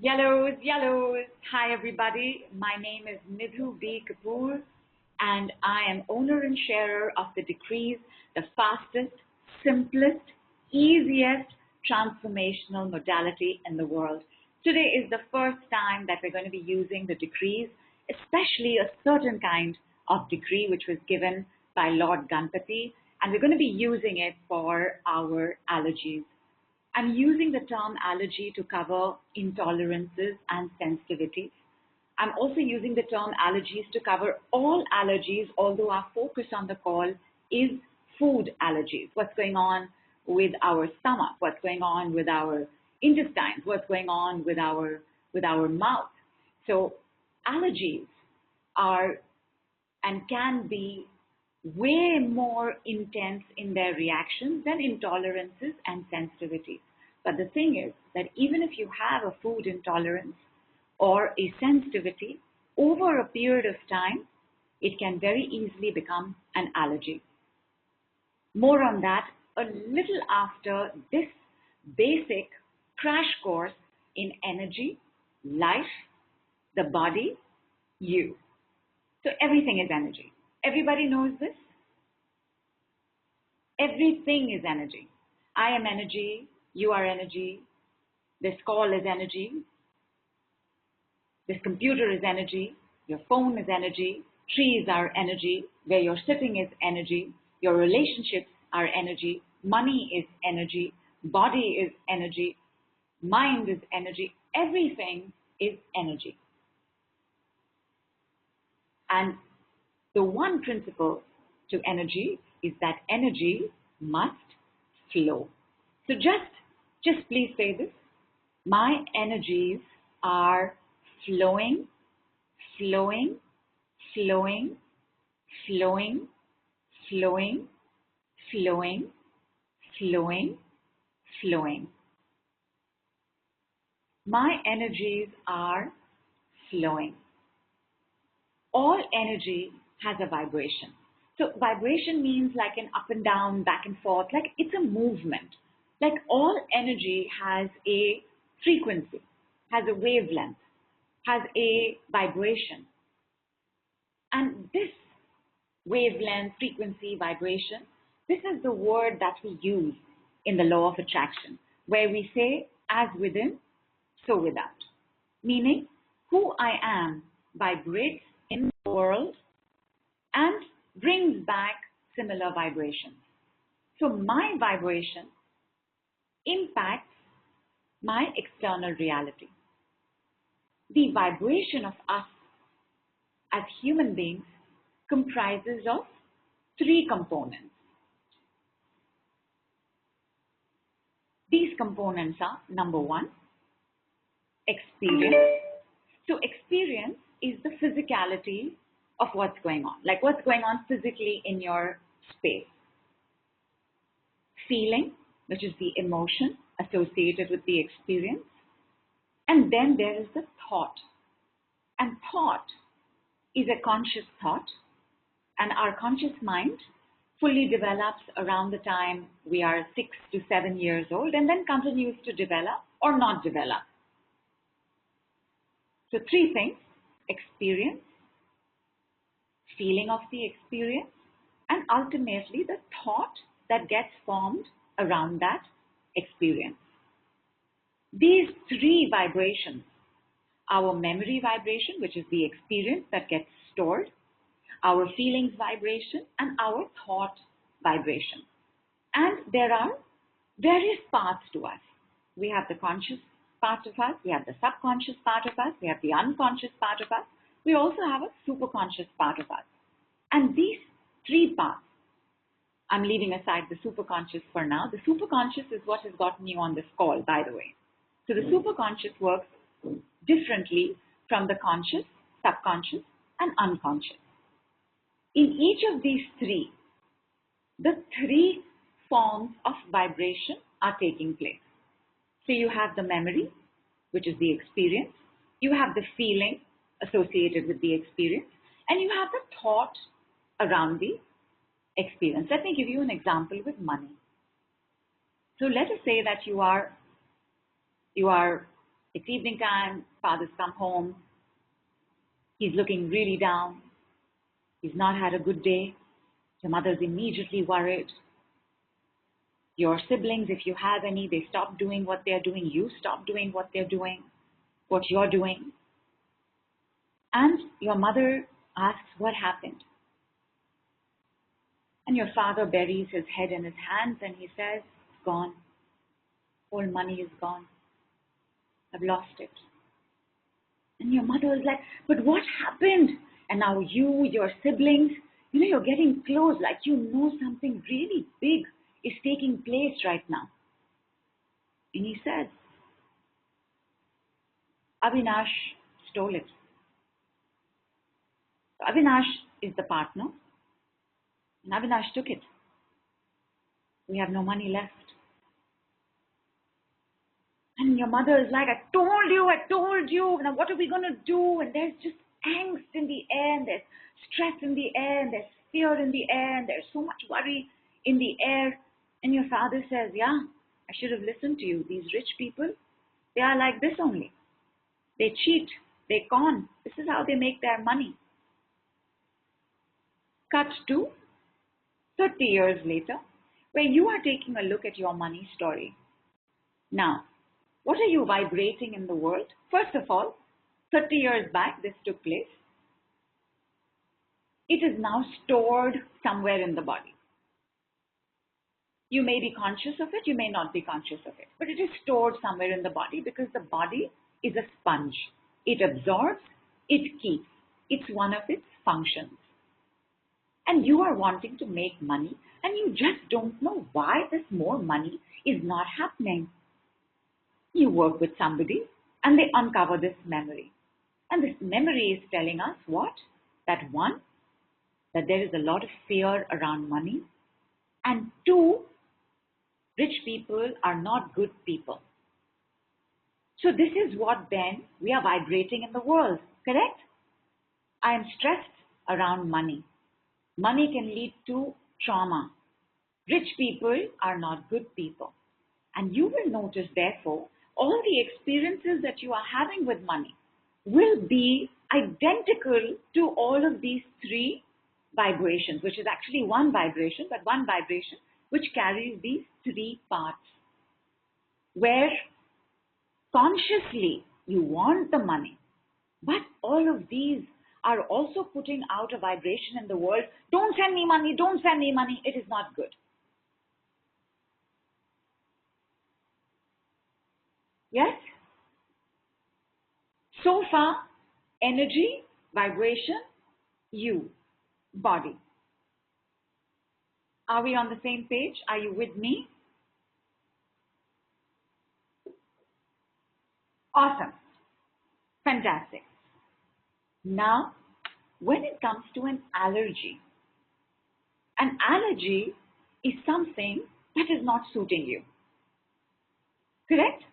Yellows, yellows. Hi, everybody. My name is Nidhu B. Kapoor, and I am owner and sharer of the Decrees, the fastest, simplest, easiest transformational modality in the world. Today is the first time that we're going to be using the Decrees, especially a certain kind of decree which was given by Lord Ganpati, and we're going to be using it for our allergies. I'm using the term allergy to cover intolerances and sensitivities. I'm also using the term allergies to cover all allergies, although our focus on the call is food allergies. What's going on with our stomach? What's going on with our intestines? What's going on with our mouth? So allergies are and can be way more intense in their reactions than intolerances and sensitivities. But the thing is that even if you have a food intolerance or a sensitivity, over a period of time, it can very easily become an allergy. More on that a little after this basic crash course in energy, life, the body, you. So everything is energy. Everybody knows this? Everything is energy. I am energy. You are energy. This call is energy. This computer is energy. Your phone is energy. Trees are energy. Where you're sitting is energy. Your relationships are energy. Money is energy. Body is energy. Mind is energy. Everything is energy. And the one principle to energy is that energy must flow. So just please say this. My energies are flowing, flowing, flowing, flowing, flowing, flowing, flowing, flowing. My energies are flowing. All energy has a vibration. So vibration means like an up and down, back and forth, like it's a movement. Like all energy has a frequency, has a wavelength, has a vibration. And this wavelength, frequency, vibration, this is the word that we use in the law of attraction, where we say, as within, so without. Meaning, who I am vibrates in the world and brings back similar vibrations. So my vibration impacts my external reality. The vibration of us as human beings comprises of three components. These components are, number one, experience. So experience is the physicality of what's going on, like what's going on physically in your space. Feeling, which is the emotion associated with the experience. And then there is the thought. And thought is a conscious thought. And our conscious mind fully develops around the time we are 6 to 7 years old and then continues to develop or not develop. So three things: experience, feeling of the experience, and ultimately the thought that gets formed around that experience. These three vibrations, our memory vibration, which is the experience that gets stored, our feelings vibration, and our thought vibration. And there are various parts to us. We have the conscious part of us, we have the subconscious part of us, we have the unconscious part of us, we also have a superconscious part of us. And these three parts, I'm leaving aside the superconscious for now. The superconscious is what has gotten you on this call, by the way. So the superconscious works differently from the conscious, subconscious, and unconscious. In each of these three, the three forms of vibration are taking place. So you have the memory, which is the experience. You have the feeling associated with the experience. And you have the thought around the experience. Let me give you an example with money. So let us say that you are It's evening time, father's come home. He's looking really down. He's not had a good day. Your mother's immediately worried. Your siblings, if you have any, they stop doing what they're doing. You stop doing what they're doing, what you're doing. And your mother asks what happened. And your father buries his head in his hands and he says, it's gone. All money is gone. I've lost it. And your mother is like, but what happened? And now you, your siblings, you're getting close, like something really big is taking place right now. And he says, Avinash stole it. So Avinash is the partner, and Avinash took it. We have no money left. And your mother is like, I told you, now what are we going to do? And there's just angst in the air, and there's stress in the air, and there's fear in the air, and there's so much worry in the air. And your father says, yeah, I should have listened to you. These rich people, they are like this only. They cheat, they con. This is how they make their money. Cut to 30 years later, where you are taking a look at your money story. Now, what are you vibrating in the world? First of all, 30 years back, this took place. It is now stored somewhere in the body. You may be conscious of it, you may not be conscious of it, but it is stored somewhere in the body because the body is a sponge. It absorbs, it keeps. It's one of its functions. And you are wanting to make money and you just don't know why this more money is not happening. You work with somebody and they uncover this memory. And this memory is telling us what? That one, that there is a lot of fear around money. And two, rich people are not good people. So this is what then we are vibrating in the world, correct? I am stressed around money. Money can lead to trauma. Rich people are not good people. And you will notice, therefore, all the experiences that you are having with money will be identical to all of these three vibrations, which is actually one vibration, but one vibration which carries these three parts. Where consciously you want the money, but all of these are also putting out a vibration in the world. Don't send me money, don't send me money. It is not good. Yes? So far, energy, vibration, you, body. Are we on the same page? Are you with me? Awesome. Fantastic. Now, when it comes to an allergy is something that is not suiting you. Correct?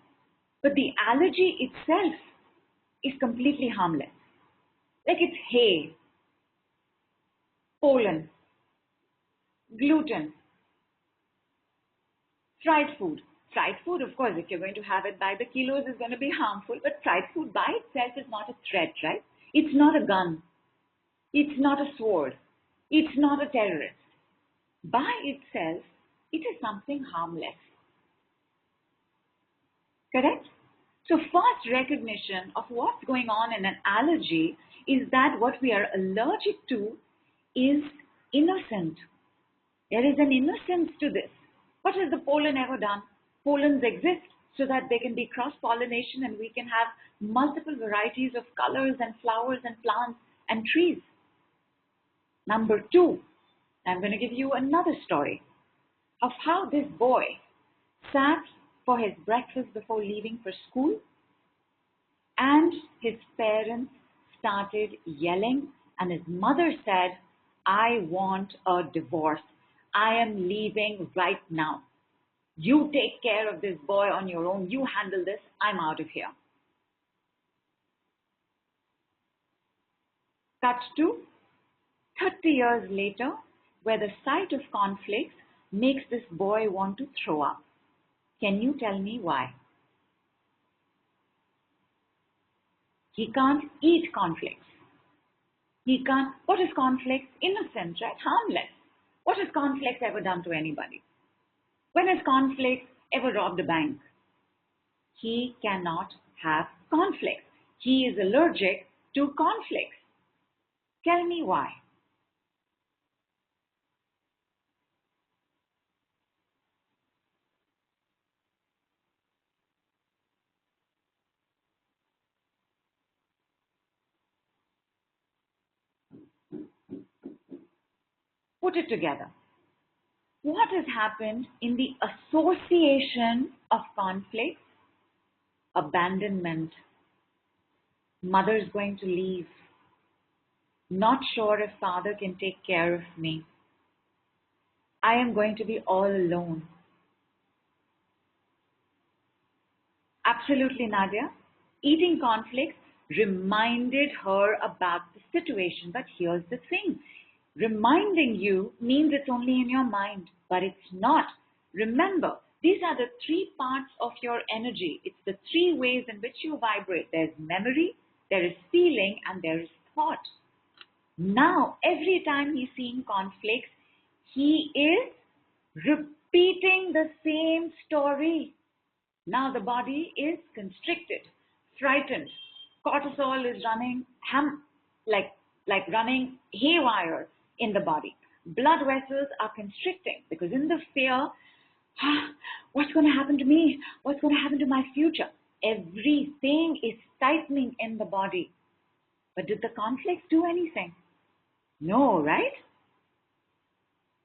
But the allergy itself is completely harmless. Like it's hay, pollen, gluten, fried food. Fried food, of course, if you're going to have it by the kilos, is going to be harmful. But fried food by itself is not a threat, right? It's not a gun. It's not a sword. It's not a terrorist. By itself, it is something harmless. Correct? So fast recognition of what's going on in an allergy is that what we are allergic to is innocent. There is an innocence to this. What has the pollen ever done? Pollens exist so that there can be cross-pollination and we can have multiple varieties of colors and flowers and plants and trees. Number two, I'm going to give you another story of how this boy sat for his breakfast before leaving for school and his parents started yelling and his mother said, I want a divorce. I am leaving right now. You take care of this boy on your own. You handle this. I'm out of here. Cut to 30 years later, where the sight of cornflakes makes this boy want to throw up. Can you tell me why? He can't eat cornflakes. He can't. What is cornflakes? Innocent, right? Harmless. What has cornflakes ever done to anybody? When has cornflakes ever robbed a bank? He cannot have cornflakes. He is allergic to cornflakes. Tell me why. Put it together. What has happened in the association of conflicts? Abandonment. Mother is going to leave. Not sure if father can take care of me. I am going to be all alone. Absolutely, Nadia. Eating cornflakes reminded her about the situation. But here's the thing. Reminding you means it's only in your mind, but it's not. Remember, these are the three parts of your energy. It's the three ways in which you vibrate. There's memory, there is feeling, and there is thought. Now, every time he's seeing conflicts, he is repeating the same story. Now the body is constricted, frightened. Cortisol is running like running haywire in the body. Blood vessels are constricting because in the fear, what's going to happen to me? What's going to happen to my future? Everything is tightening in the body. But did the conflicts do anything? No, right?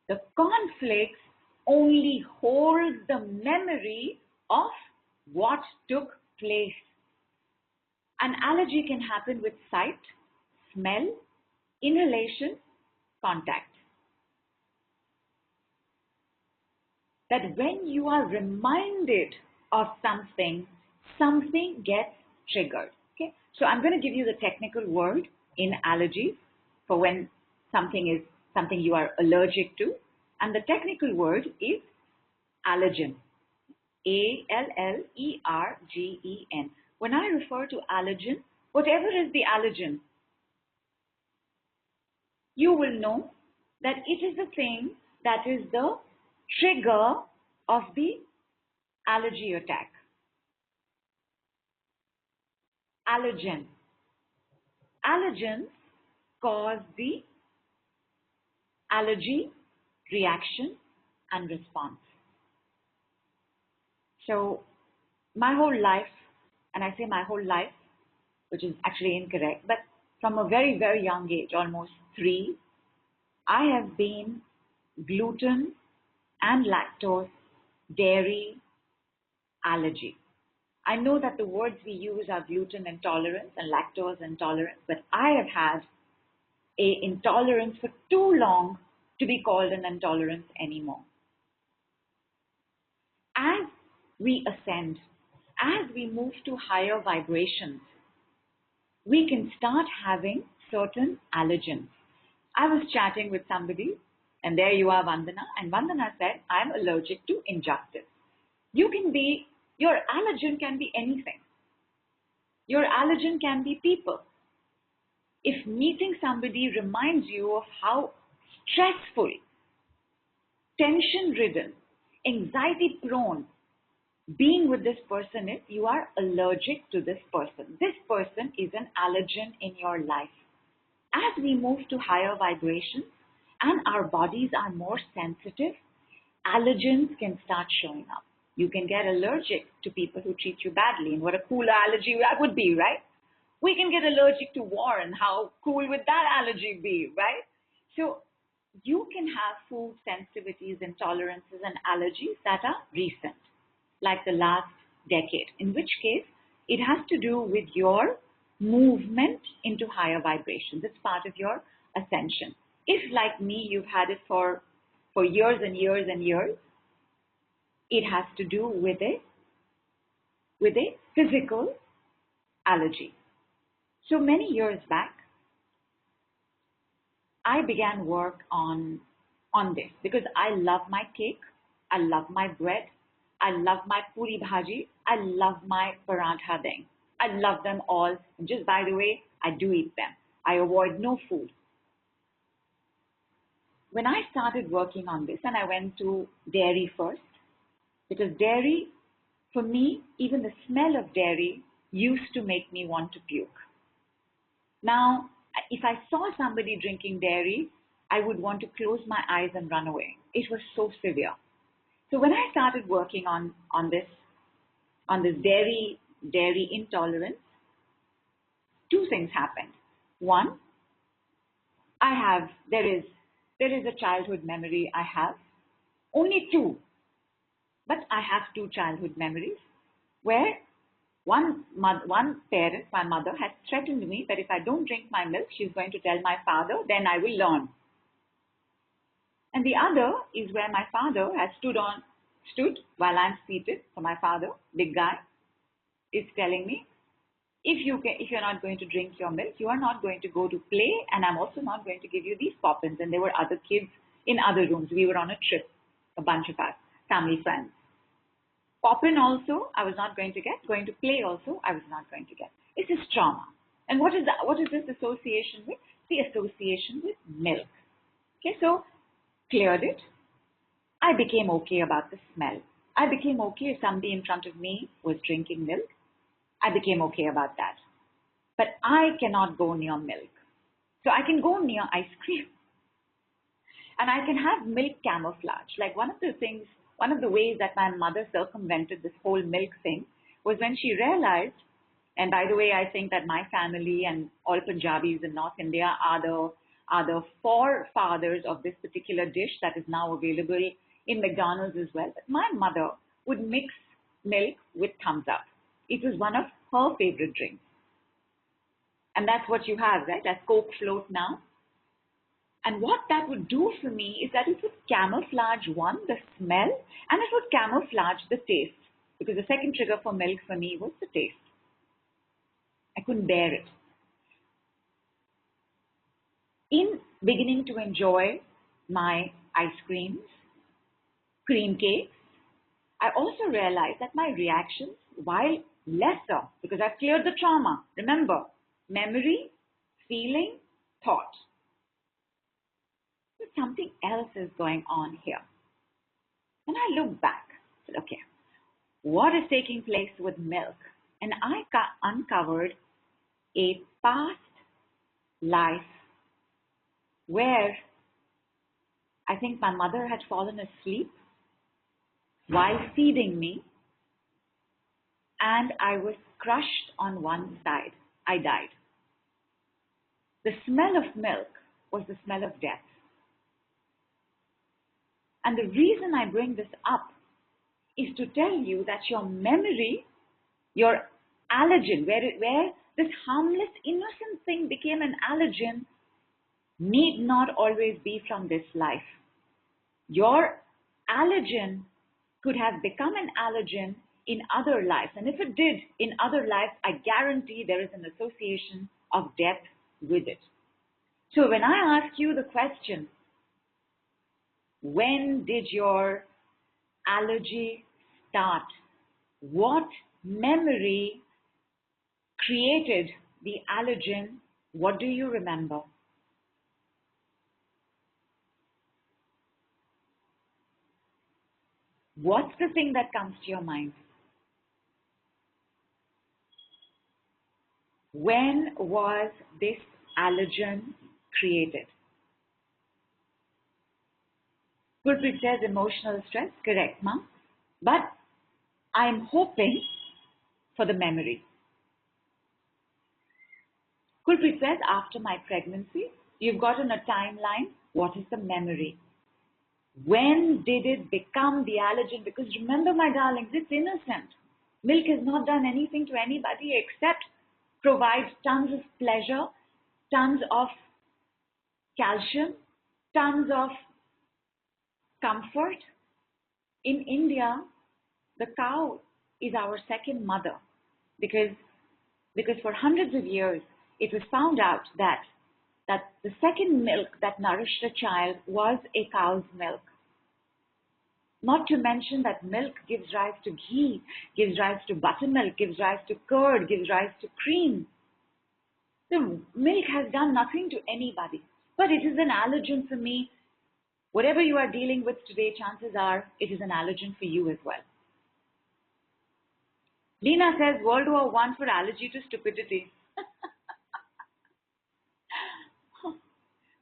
The conflicts only hold the memory of what took place. An allergy can happen with sight, smell, inhalation, contact. That when you are reminded of something, something gets triggered. Okay? So I'm going to give you the technical word in allergies for when something is something you are allergic to. And the technical word is allergen. allergen. When I refer to allergen, whatever is the allergen, you will know that it is the thing that is the trigger of the allergy attack. Allergen. Allergens cause the allergy reaction and response. So my whole life, and I say my whole life, which is actually incorrect, but from a very, very young age, almost 3, I have been gluten and lactose, dairy, allergy. I know that the words we use are gluten intolerance and lactose intolerance, but I have had an intolerance for too long to be called an intolerance anymore. As we ascend, as we move to higher vibrations, we can start having certain allergens. I was chatting with somebody, and there you are, Vandana, and Vandana said, I'm allergic to injustice. Your allergen can be anything. Your allergen can be people. If meeting somebody reminds you of how stressful, tension-ridden, anxiety-prone being with this person is, you are allergic to this person. This person is an allergen in your life. As we move to higher vibrations and our bodies are more sensitive, allergens can start showing up. You can get allergic to people who treat you badly, and what a cool allergy that would be, right? We can get allergic to war, and how cool would that allergy be, right? So you can have food sensitivities, intolerances, and allergies that are recent, like the last decade, in which case it has to do with your movement into higher vibrations. It's part of your ascension. If, like me, you've had it for years and years and years, it has to do with a physical allergy. So many years back, I began work on this because I love my cake, I love my bread, I love my puri bhaji, I love my parantha deng. I love them all. And just by the way, I do eat them. I avoid no food. When I started working on this, and I went to dairy first, because dairy, for me, even the smell of dairy used to make me want to puke. Now, if I saw somebody drinking dairy, I would want to close my eyes and run away. It was so severe. So when I started working on this dairy intolerance, two things happened. One, there is a childhood memory I have, only two, but I have two childhood memories where one parent, my mother, has threatened me that if I don't drink my milk, she's going to tell my father, then I will learn. And the other is where my father has stood while I'm seated. So my father, big guy, is telling me, if you're not going to drink your milk, you are not going to go to play, and I'm also not going to give you these poppins. And there were other kids in other rooms. We were on a trip, a bunch of us, family friends. Poppin also, I was not going to get. Going to play also, I was not going to get. This is trauma. And what is this association with? The association with milk. Okay, so cleared it. I became okay about the smell. I became okay if somebody in front of me was drinking milk. I became okay about that. But I cannot go near milk. So I can go near ice cream. And I can have milk camouflage. Like one of the ways that my mother circumvented this whole milk thing was when she realized, and by the way, I think that my family and all Punjabis in North India are the forefathers of this particular dish that is now available in McDonald's as well. But my mother would mix milk with Thumbs Up. It was one of her favorite drinks. And that's what you have, right? That's Coke float now. And what that would do for me is that it would camouflage, one, the smell, and it would camouflage the taste. Because the second trigger for milk for me was the taste. I couldn't bear it. In beginning to enjoy my ice creams, cream cakes, I also realized that my reactions, while lesser, because I've cleared the trauma, remember, memory, feeling, thought. But something else is going on here. And I look back, said, okay, what is taking place with milk? And I uncovered a past life where I think my mother had fallen asleep while feeding me, and I was crushed on one side. I died. The smell of milk was the smell of death. And the reason I bring this up is to tell you that your memory, your allergen, where this harmless, innocent thing became an allergen, need not always be from this life. Your allergen could have become an allergen in other lives. And if it did in other lives, I guarantee there is an association of death with it. So when I ask you the question, when did your allergy start? What memory created the allergen? What do you remember? What's the thing that comes to your mind? When was this allergen created? Gurpreet says emotional stress. Correct, ma'am. But I'm hoping for the memory. Gurpreet says after my pregnancy, you've gotten a timeline. What is the memory? When did it become the allergen? Because remember, my darlings, it's innocent. Milk has not done anything to anybody except provide tons of pleasure, tons of calcium, tons of comfort. In India, the cow is our second mother because for hundreds of years, it was found out that the second milk that nourished a child was a cow's milk. Not to mention that milk gives rise to ghee, gives rise to buttermilk, gives rise to curd, gives rise to cream. The milk has done nothing to anybody, but it is an allergen for me. Whatever you are dealing with today, chances are it is an allergen for you as well. Lena says World War I for allergy to stupidity.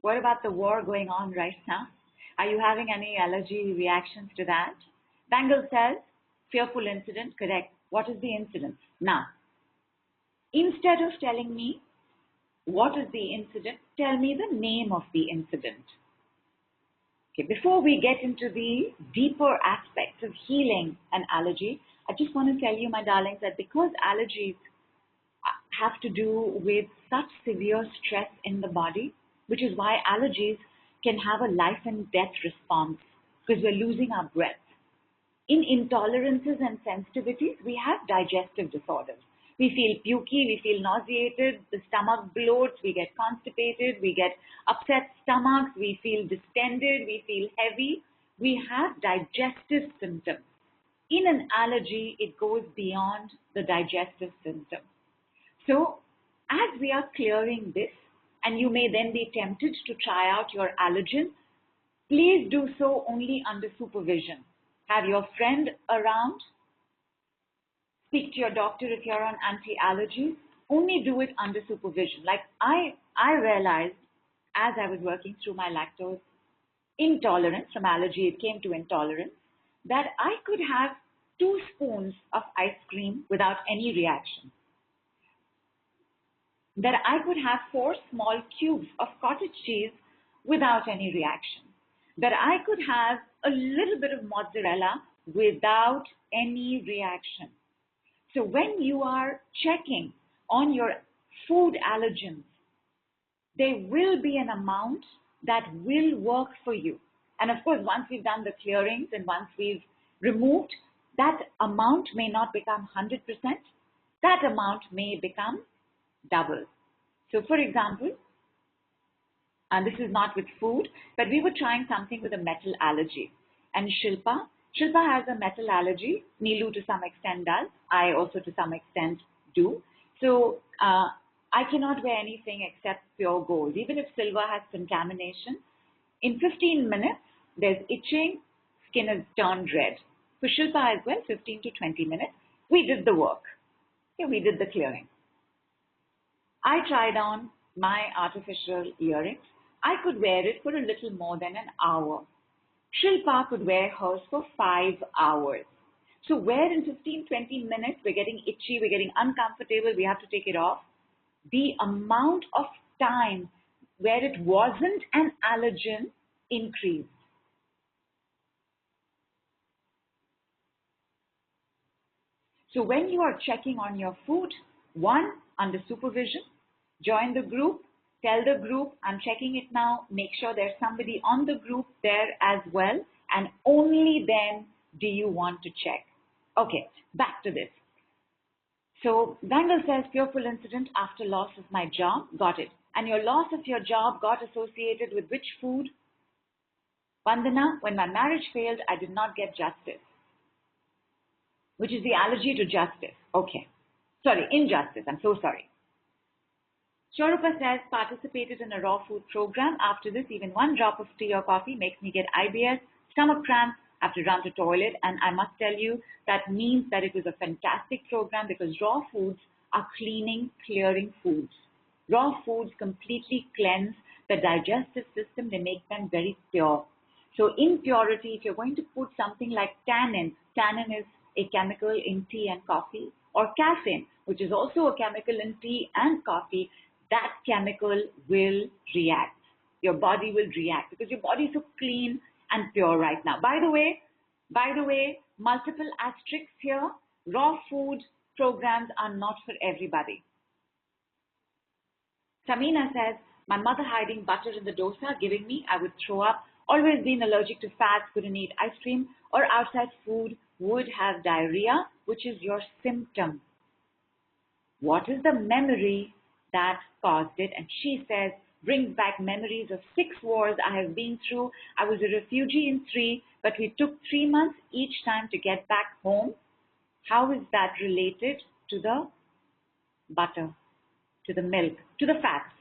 What about the war going on right now? Are you having any allergy reactions to that? Bangle says, fearful incident, correct. What is the incident? Now, instead of telling me what is the incident, tell me the name of the incident. Okay, before we get into the deeper aspects of healing an allergy, I just want to tell you, my darlings, that because allergies have to do with such severe stress in the body, which is why allergies can have a life and death response, because we're losing our breath. In intolerances and sensitivities, we have digestive disorders. We feel pukey, we feel nauseated, the stomach bloats, we get constipated, we get upset stomachs, we feel distended, we feel heavy. We have digestive symptoms. In an allergy, it goes beyond the digestive symptoms. So, as we are clearing this, and you may then be tempted to try out your allergen, please do so only under supervision. Have your friend around. Speak to your doctor if you're on anti-allergy. Only do it under supervision. Like I realized as I was working through my lactose intolerance, from allergy it came to intolerance, that I could have 2 spoons of ice cream without any reaction. That I could have 4 small cubes of cottage cheese without any reaction. That I could have a little bit of mozzarella without any reaction. So when you are checking on your food allergens, there will be an amount that will work for you. And of course, once we've done the clearings and once we've removed, that amount may not become 100%. That amount may become double. So for example, and this is not with food, but we were trying something with a metal allergy. And Shilpa has a metal allergy. Neelu to some extent does. I also to some extent do. So I cannot wear anything except pure gold. Even if silver has contamination, in 15 minutes, there's itching, skin is turned red. For Shilpa as well, 15 to 20 minutes. We did the work. Okay, we did the clearing. I tried on my artificial earrings. I could wear it for a little more than an hour. Shilpa could wear hers for 5 hours. So where in 15, 20 minutes we're getting itchy, we're getting uncomfortable, we have to take it off. The amount of time where it wasn't an allergen increased. So when you are checking on your food, 1, under supervision, join the group, tell the group, I'm checking it now, make sure there's somebody on the group there as well, and only then do you want to check. Okay, back to this. So Dangle says, fearful incident after loss of my job. Got it. And your loss of your job got associated with which food? Vandana, when my marriage failed, I did not get justice, which is the allergy to justice. Okay. Sorry, injustice. I'm so sorry. Shorupa says, participated in a raw food program. After this, even 1 drop of tea or coffee makes me get IBS, stomach cramps, have to run to toilet. And I must tell you, that means that it was a fantastic program because raw foods are cleaning, clearing foods. Raw foods completely cleanse the digestive system. They make them very pure. So impurity, if you're going to put something like tannin is a chemical in tea and coffee, or caffeine, which is also a chemical in tea and coffee, that chemical will react. Your body will react because your body is so clean and pure right now. By the way, multiple asterisks here. Raw food programs are not for everybody. Samina says, my mother hiding butter in the dosa, giving me, I would throw up. Always been allergic to fats, couldn't eat ice cream or outside food, would have diarrhea, which is your symptom. What is the memory that caused it? And she says, brings back memories of 6 wars I have been through. I was a refugee in 3, but we took 3 months each time to get back home. How is that related to the butter, to the milk, to the fats?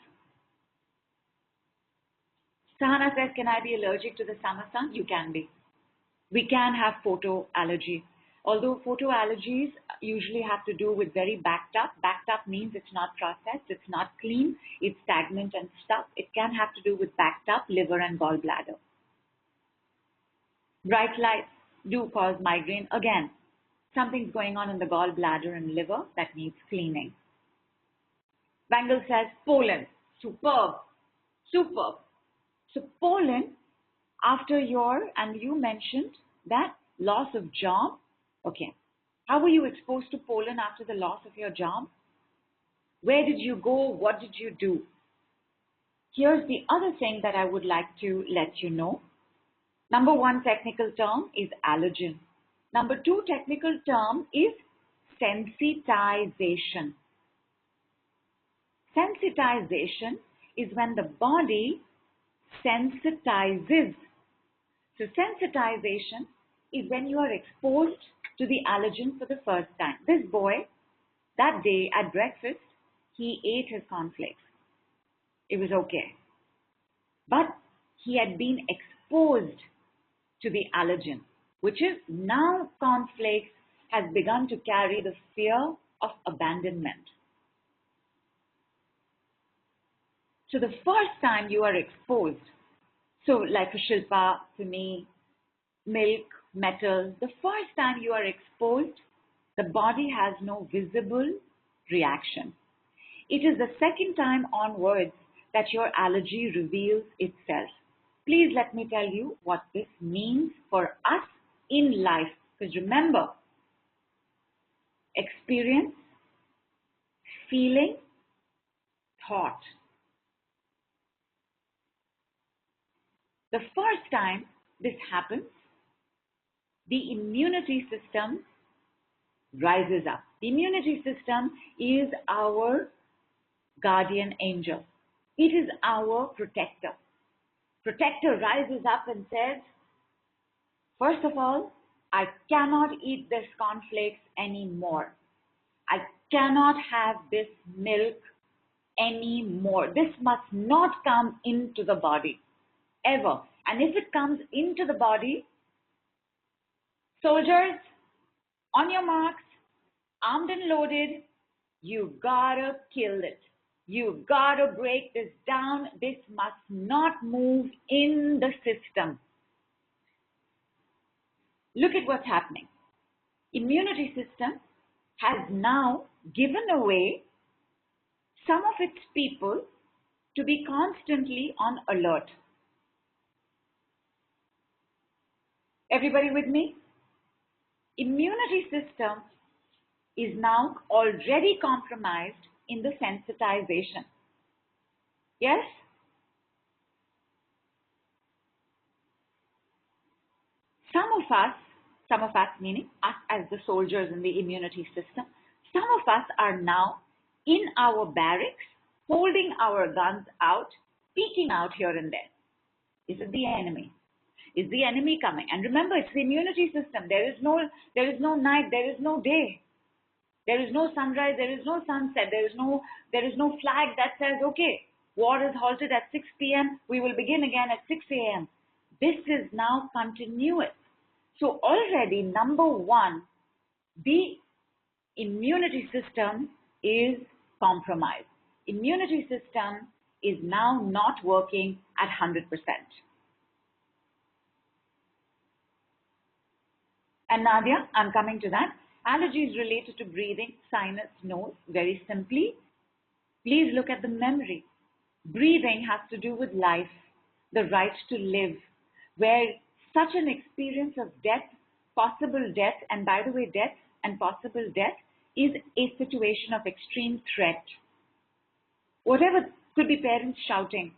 Sahana says, can I be allergic to the summer sun? You can be. We can have photo allergy. Although photo allergies usually have to do with very backed up. Backed up means it's not processed, it's not clean, it's stagnant and stuck. It can have to do with backed up liver and gallbladder. Bright lights do cause migraine. Again, something's going on in the gallbladder and liver that needs cleaning. Bangle says, pollen. Superb. Superb. So pollen, after and you mentioned that loss of job. Okay. How were you exposed to pollen after the loss of your job? Where did you go? What did you do? Here's the other thing that I would like to let you know. Number 1 technical term is allergen. Number 2 technical term is sensitization. Sensitization is when the body sensitizes. So sensitization is when you are exposed to the allergen for the first time. This boy, that day at breakfast, he ate his cornflakes. It was okay. But he had been exposed to the allergen, which is now cornflakes has begun to carry the fear of abandonment. So the first time you are exposed, so like for Shilpa, for me, milk, metal, the first time you are exposed, the body has no visible reaction. It is the second time onwards that your allergy reveals itself. Please let me tell you what this means for us in life. Because remember, experience, feeling, thought. The first time this happens, the immunity system rises up. The immunity system is our guardian angel. It is our protector. Protector rises up and says, first of all, I cannot eat this cornflakes anymore. I cannot have this milk anymore. This must not come into the body, ever. And if it comes into the body, soldiers, on your marks, armed and loaded, you gotta kill it. You gotta break this down. This must not move in the system. Look at what's happening. Immunity system has now given away some of its people to be constantly on alert. Everybody with me? Immunity system is now already compromised in the sensitization. Yes? Some of us meaning us as the soldiers in the immunity system, some of us are now in our barracks, holding our guns out, peeking out here and there. Is it the enemy? Is the enemy coming? And remember, it's the immunity system. There is no night, there is no day. There is no sunrise, there is no sunset, there is no flag that says, okay, war is halted at 6 p.m., we will begin again at 6 a.m. This is now continuous. So already, number 1, the immunity system is compromised. Immunity system is now not working at 100%. And Nadia, I'm coming to that. Allergies related to breathing, sinus, nose, very simply. Please look at the memory. Breathing has to do with life, the right to live, where such an experience of death, possible death, and by the way, death and possible death is a situation of extreme threat. Whatever could be parents shouting.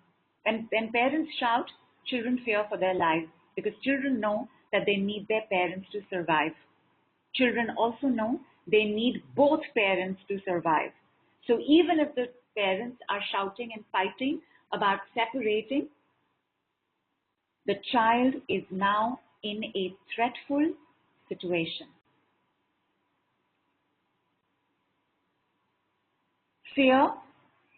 When parents shout, children fear for their lives because children know that they need their parents to survive. Children also know they need both parents to survive. So even if the parents are shouting and fighting about separating, the child is now in a threatful situation. Fear,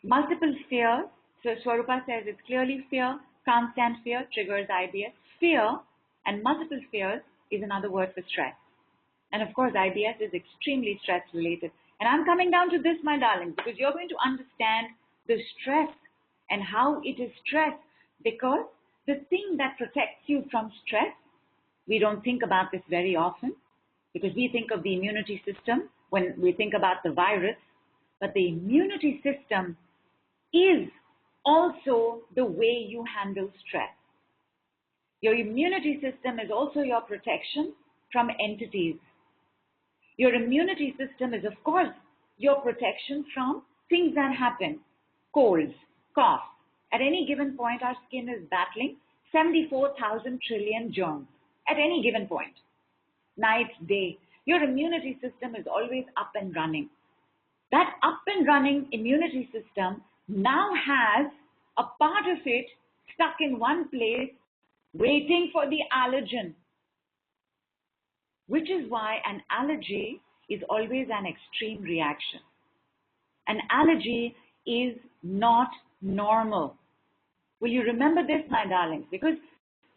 multiple fears. So Swarupa says it's clearly fear, can't stand fear, triggers IBS. Fear and multiple fears is another word for stress. And of course, IBS is extremely stress related. And I'm coming down to this, my darlings, because you're going to understand the stress and how it is stress, because the thing that protects you from stress, we don't think about this very often, because we think of the immunity system when we think about the virus, but the immunity system is also the way you handle stress. Your immunity system is also your protection from entities. Your immunity system is, of course, your protection from things that happen. Colds, cough. At any given point, our skin is battling 74,000 trillion germs. At any given point. Night, day. Your immunity system is always up and running. That up and running immunity system now has a part of it stuck in one place, waiting for the allergen. Which is why an allergy is always an extreme reaction. An allergy is not normal. Will you remember this, my darlings? Because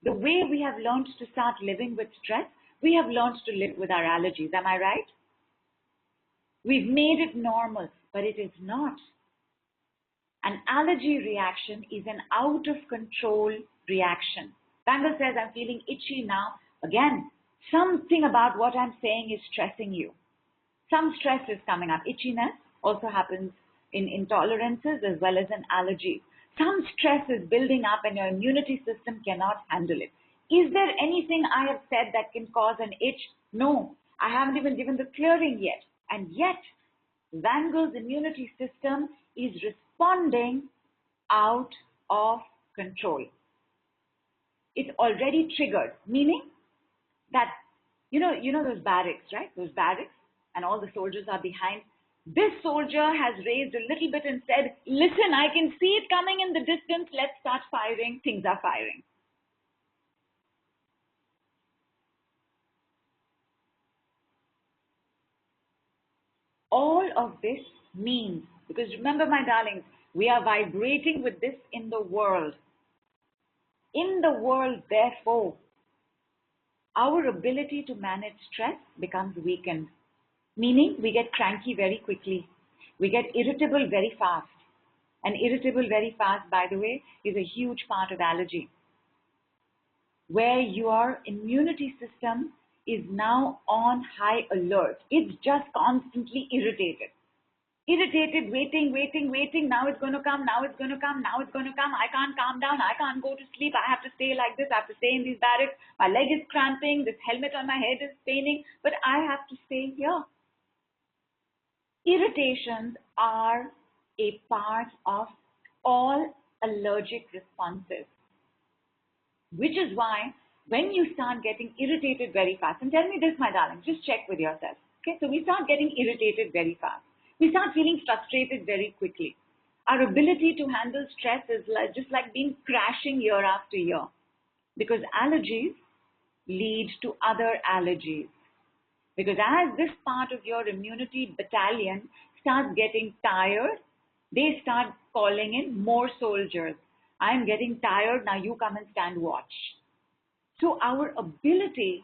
the way we have learned to start living with stress, we have learned to live with our allergies. Am I right? We've made it normal, but it is not. An allergy reaction is an out of control reaction. Bangal says, I'm feeling itchy now. Again, something about what I'm saying is stressing you. Some stress is coming up. Itchiness also happens in intolerances as well as in allergies. Some stress is building up and your immunity system cannot handle it. Is there anything I have said that can cause an itch? No, I haven't even given the clearing yet. And yet, Vangel's immunity system is responding out of control. It's already triggered, meaning that, you know those barracks, right? Those barracks, and all the soldiers are behind. This soldier has raised a little bit and said, listen, I can see it coming in the distance. Let's start firing. Things are firing. All of this means, because remember, my darlings, we are vibrating with this in the world. In the world, therefore, our ability to manage stress becomes weakened. Meaning we get cranky very quickly. We get irritable very fast. And irritable very fast, by the way, is a huge part of allergy. Where your immunity system is now on high alert. It's just constantly irritated. Irritated, waiting. Now it's going to come. I can't calm down. I can't go to sleep. I have to stay like this. I have to stay in these barracks. My leg is cramping. This helmet on my head is paining. But I have to stay here. Irritations are a part of all allergic responses. Which is why when you start getting irritated very fast, and tell me this, my darling, just check with yourself. Okay, so we start getting irritated very fast. We start feeling frustrated very quickly. Our ability to handle stress is just like being crashing year after year, because allergies lead to other allergies. Because as this part of your immunity battalion starts getting tired, they start calling in more soldiers. I am getting tired, now you come and stand watch. So our ability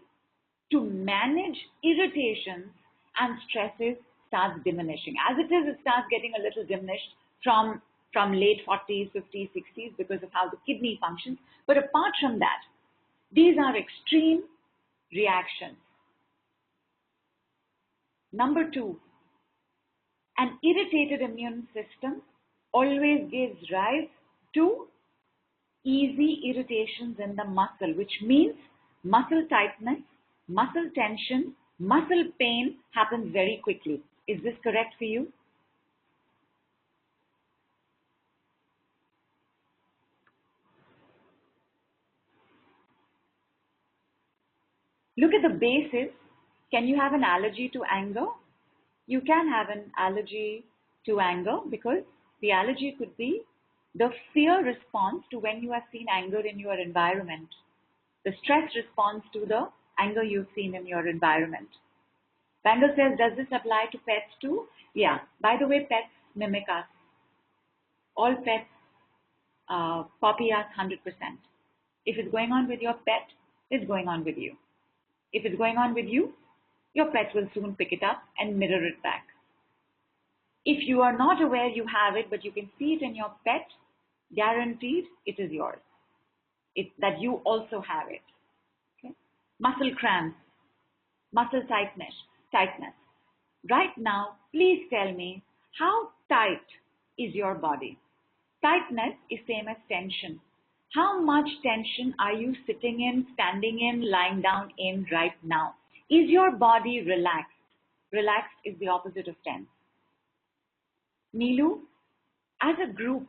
to manage irritations and stresses starts diminishing. As it is, it starts getting a little diminished from late 40s, 50s, 60s because of how the kidney functions. But apart from that, these are extreme reactions. Number 2, an irritated immune system always gives rise to easy irritations in the muscle, which means muscle tightness, muscle tension, muscle pain happens very quickly. Is this correct for you? Look at the basis. Can you have an allergy to anger? You can have an allergy to anger because the allergy could be the fear response to when you have seen anger in your environment. The stress response to the anger you've seen in your environment. Bangle says, does this apply to pets too? Yeah. By the way, pets mimic us. All pets copy us 100%. If it's going on with your pet, it's going on with you. If it's going on with you, your pet will soon pick it up and mirror it back. If you are not aware you have it, but you can see it in your pet, guaranteed it is yours. That you also have it. Okay? Muscle cramps, muscle tightness. Right now, please tell me, how tight is your body? Tightness is same as tension. How much tension are you sitting in, standing in, lying down in right now? Is your body relaxed? Relaxed is the opposite of tense. Neelu, as a group,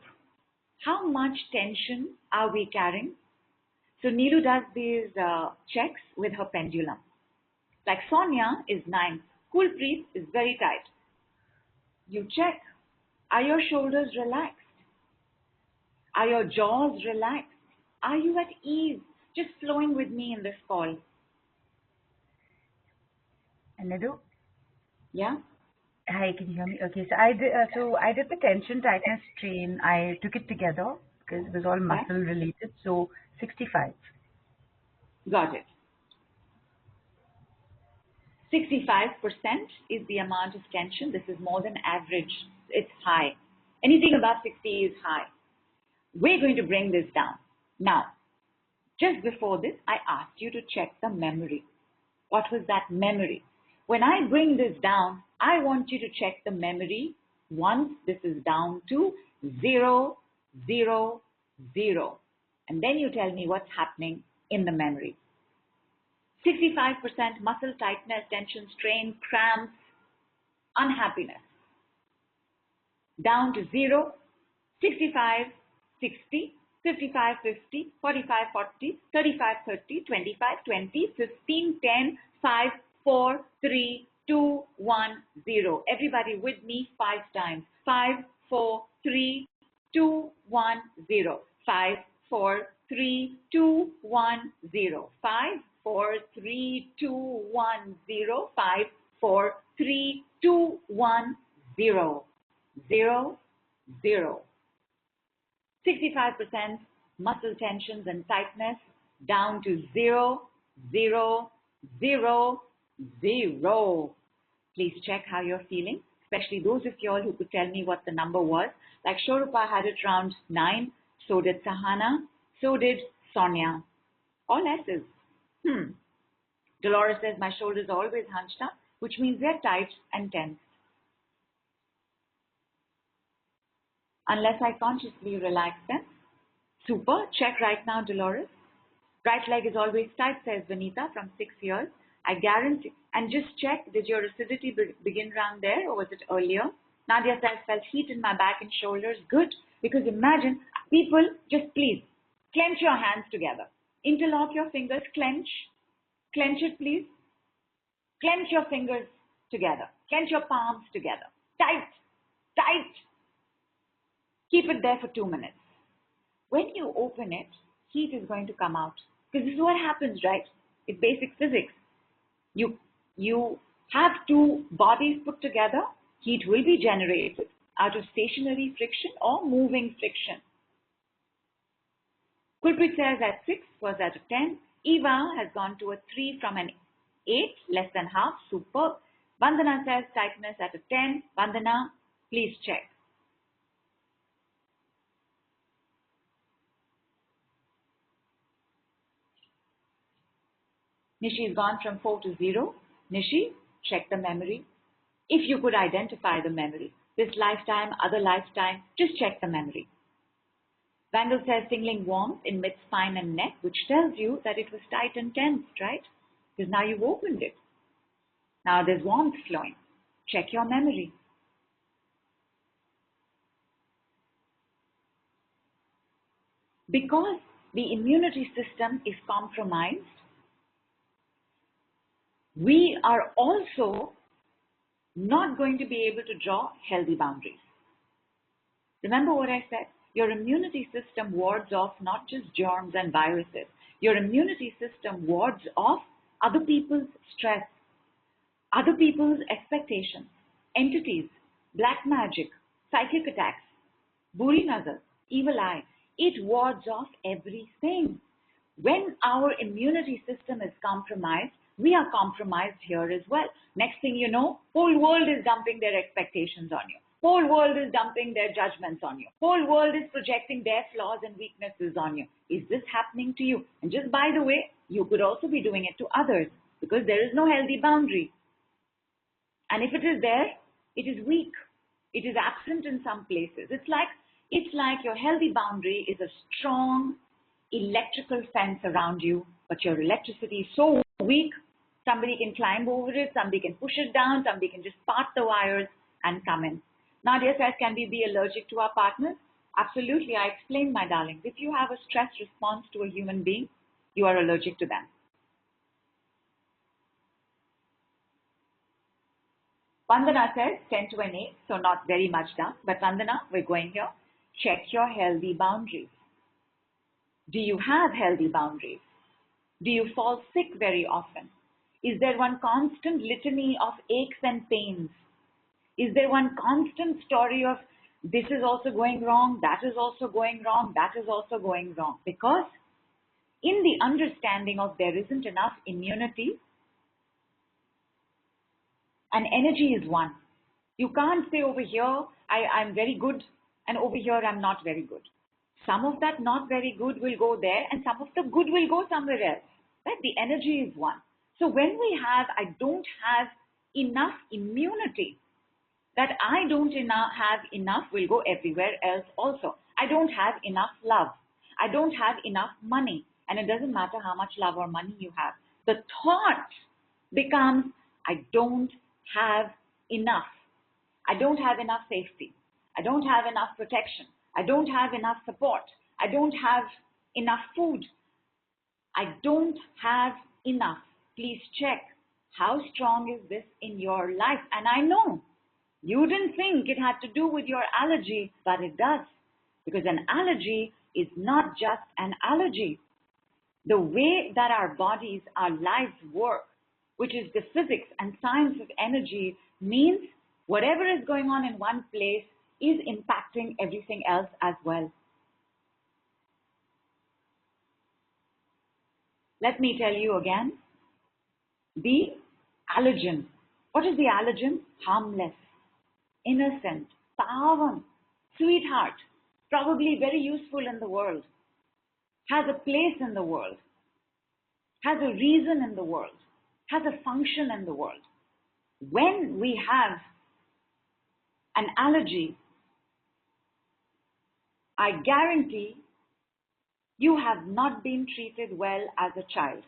how much tension are we carrying? So Neelu does these checks with her pendulum. Like Sonia is 9. Kulpreet is very tight. You check. Are your shoulders relaxed? Are your jaws relaxed? Are you at ease? Just flowing with me in this call. Nidhu? Yeah? Hi, can you hear me? Okay, so I did the tension tightness train. I took it together because it was all muscle related. So 65. Got it. 65% is the amount of tension. This is more than average. It's high. Anything above 60 is high. We're going to bring this down. Now, just before this, I asked you to check the memory. What was that memory? When I bring this down, I want you to check the memory once this is down to 0, 0, 0. And then you tell me what's happening in the memory. 65% muscle tightness, tension, strain, cramps, unhappiness. Down to 0, 65, 60, 55, 50, 45, 40, 35, 30, 25, 20, 15, 10, 5, 4, 3, 2, 1, 0. Everybody with me 5 times. 5, 4, 3, 2, 1, 0. 5, 4, 3, 2, 1, 0. 5, 4, 3, 2, 1, 0. 5, 4, 3, 2, 1, 0. 0, 0. 65% muscle tensions and tightness down to 0, 0, 0, 0. Please check how you're feeling, especially those of you all who could tell me what the number was. Like Shorupa had it around 9, so did Sahana, so did Sonia. All S's. Dolores says my shoulders are always hunched up, which means they're tight and tense. Unless I consciously relax them. Super. Check right now, Dolores. Right leg is always tight, says Vanita from 6 years. I guarantee. And just check, did your acidity begin around there or was it earlier? Nadia says, felt heat in my back and shoulders. Good. Because imagine, people, just please, clench your hands together. Interlock your fingers, clench. Clench it, please. Clench your fingers together. Clench your palms together. Tight. Tight. Keep it there for 2 minutes. When you open it, heat is going to come out. Because this is what happens, right? It's basic physics. You have 2 bodies put together, heat will be generated out of stationary friction or moving friction. Kulpreet says at 6 was out of 10. Eva has gone to a 3 from an 8, less than half, superb. Vandana says tightness at a 10. Vandana, please check. Nishi has gone from 4 to 0. Nishi, check the memory. If you could identify the memory, this lifetime, other lifetime, just check the memory. Bangle says tingling warmth in mid-spine and neck, which tells you that it was tight and tense, right? Because now you've opened it. Now there's warmth flowing. Check your memory. Because the immunity system is compromised, we are also not going to be able to draw healthy boundaries. Remember what I said? your immunity system wards off not just germs and viruses. Your immunity system wards off other people's stress, other people's expectations, entities, black magic, psychic attacks, buri nazar, evil eye. It wards off everything. When our immunity system is compromised, we are compromised here as well. Next thing you know, whole world is dumping their expectations on you. Whole world is dumping their judgments on you. Whole world is projecting their flaws and weaknesses on you. Is this happening to you? And just by the way, you could also be doing it to others because there is no healthy boundary. And if it is there, it is weak. It is absent in some places. It's like your healthy boundary is a strong electrical fence around you, but your electricity is so weak, somebody can climb over it, somebody can push it down, somebody can just part the wires and come in. Nadia says, can we be allergic to our partners? Absolutely. I explained, my darlings. If you have a stress response to a human being, you are allergic to them. Vandana says 10 to an 8, so not very much done. But Vandana, we're going here. Check your healthy boundaries. Do you have healthy boundaries? Do you fall sick very often? Is there one constant litany of aches and pains? Is there one constant story of this is also going wrong, that is also going wrong, that is also going wrong? Because in the understanding of there isn't enough immunity, and energy is one. You can't say over here, I'm very good, and over here, I'm not very good. Some of that not very good will go there, and some of the good will go somewhere else. Right? The energy is one. So when we have, I don't have enough immunity, that I don't have enough will go everywhere else also. I don't have enough love. I don't have enough money. And it doesn't matter how much love or money you have. The thought becomes, I don't have enough. I don't have enough safety. I don't have enough protection. I don't have enough support. I don't have enough food. I don't have enough. Please check how strong is this in your life. And I know you didn't think it had to do with your allergy, but it does. Because an allergy is not just an allergy. The way that our bodies, our lives work, which is the physics and science of energy, means whatever is going on in one place is impacting everything else as well. Let me tell you again, the allergen. What is the allergen? Harmless, innocent, pavam, sweetheart, probably very useful in the world, has a place in the world, has a reason in the world, has a function in the world. When we have an allergy, I guarantee you have not been treated well as a child.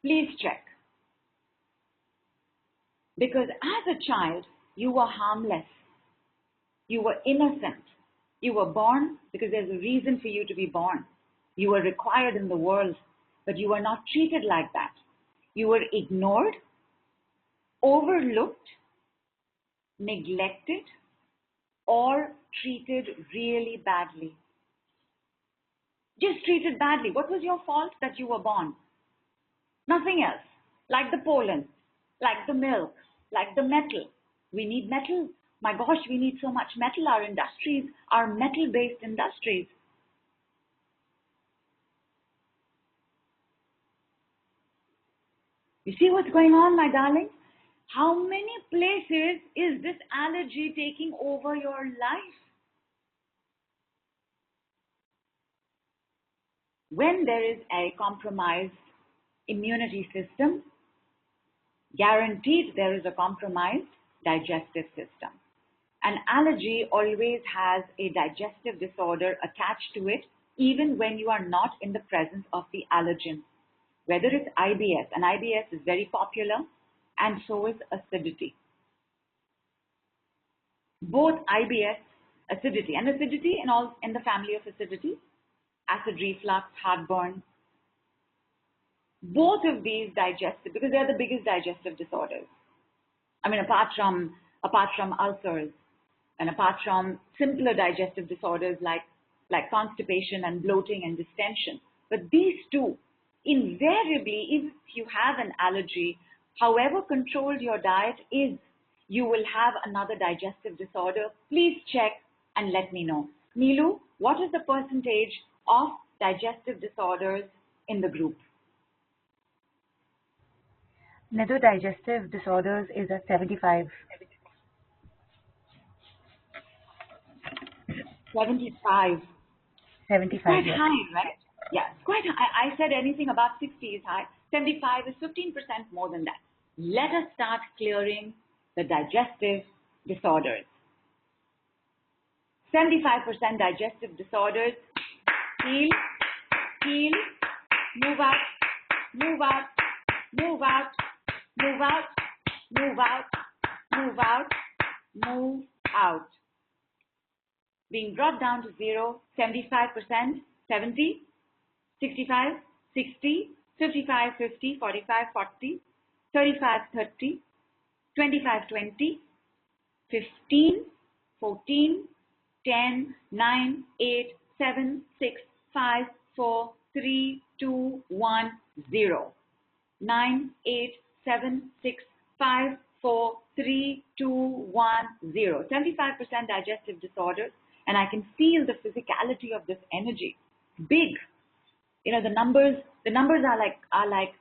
Please check. Because as a child, you were harmless. You were innocent. You were born because there's a reason for you to be born. You were required in the world, but you were not treated like that. You were ignored, overlooked, neglected, or treated really badly. Just treated badly. What was your fault? That you were born. Nothing else. Like the pollen, like the milk, like the metal. We need metal. My gosh, we need so much metal. Our industries are metal-based industries. You see what's going on, my darling? How many places is this allergy taking over your life? When there is a compromised immunity system, guaranteed there is a compromised digestive system. An allergy always has a digestive disorder attached to it, even when you are not in the presence of the allergen. Whether it's IBS, and IBS is very popular, and so is acidity. Both IBS, acidity, and acidity in the family of acidity, acid reflux, heartburn, both of these digestive, because they're the biggest digestive disorders. I mean, apart from ulcers, and apart from simpler digestive disorders like like constipation and bloating and distension. But these two, invariably, if you have an allergy, however controlled your diet is, you will have another digestive disorder. Please check and let me know. Neelu, what is the percentage of digestive disorders in the group? Nidhu, digestive disorders is at 75. 75. It's 75, quite yes. high, right? Yeah, it's quite high. I said anything above 60 is high. 75 is 15% more than that. Let us start clearing the digestive disorders. 75% digestive disorders. Heal, heal, move out, move out, move out, move out, move out, move out, move out. Being brought down to zero, 75%, 70, 65, 60, 55, 50, 45, 40, 35, 30, 25, 20, 15, 14, 10, 9, 8, 7, 6, 5, 4, 3, 2, 1, 0. 9, 8, 7, 6, 5, 4, 3, 2, 1, 0. 75% digestive disorders, and I can feel the physicality of this energy. Big. You know, the numbers are like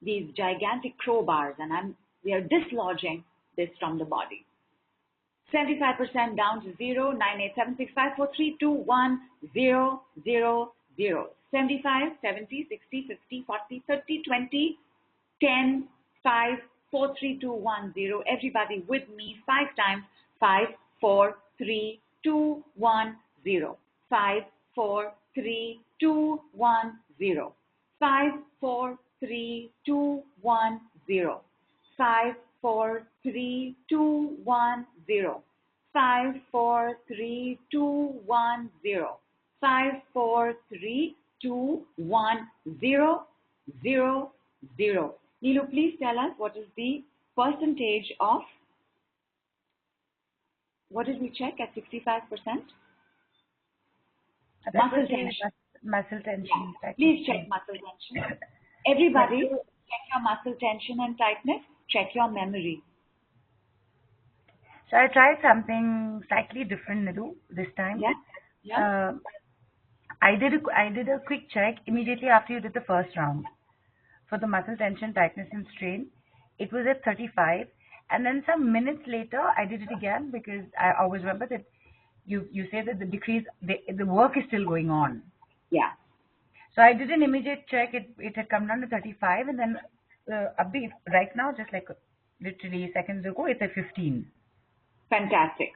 these gigantic crowbars, and we are dislodging this from the body. 75% down to 0, 9, 8, 7, 6, 5, 4, 3, 2, 1, 0, 0, 0. 75, 70, 60, 50, 40, 30, 20, 10, 5, 4, 3, 2, 1, 0. Everybody with me 5 times. 5, 4, 3, 2, 1, 0. 5, 4, 3, 2, 1, 0. 5, 4, 3, 2, 1, 0. 5, 4, 3, 2, 1, 0. 5, 4, 3, 2, 1, 0. 5, 4, 3, 2, 1, 0, 0, 0. Neelu, please tell us what is the percentage of, what did we check at 65%? Muscle tension. Muscle tension. Yeah. Please check muscle tension. Everybody, check your muscle tension and tightness. Check your memory. So I tried something slightly different, Nidhu, this time. Yeah. Yeah. I did a quick check immediately after you did the first round. For the muscle tension, tightness and strain, it was at 35. And then some minutes later, I did it again because I always remember that you say that the decrease, the work is still going on. Yeah. So I did an immediate check. It had come down to 35, and then update right now, just like literally seconds ago, it's at 15. Fantastic.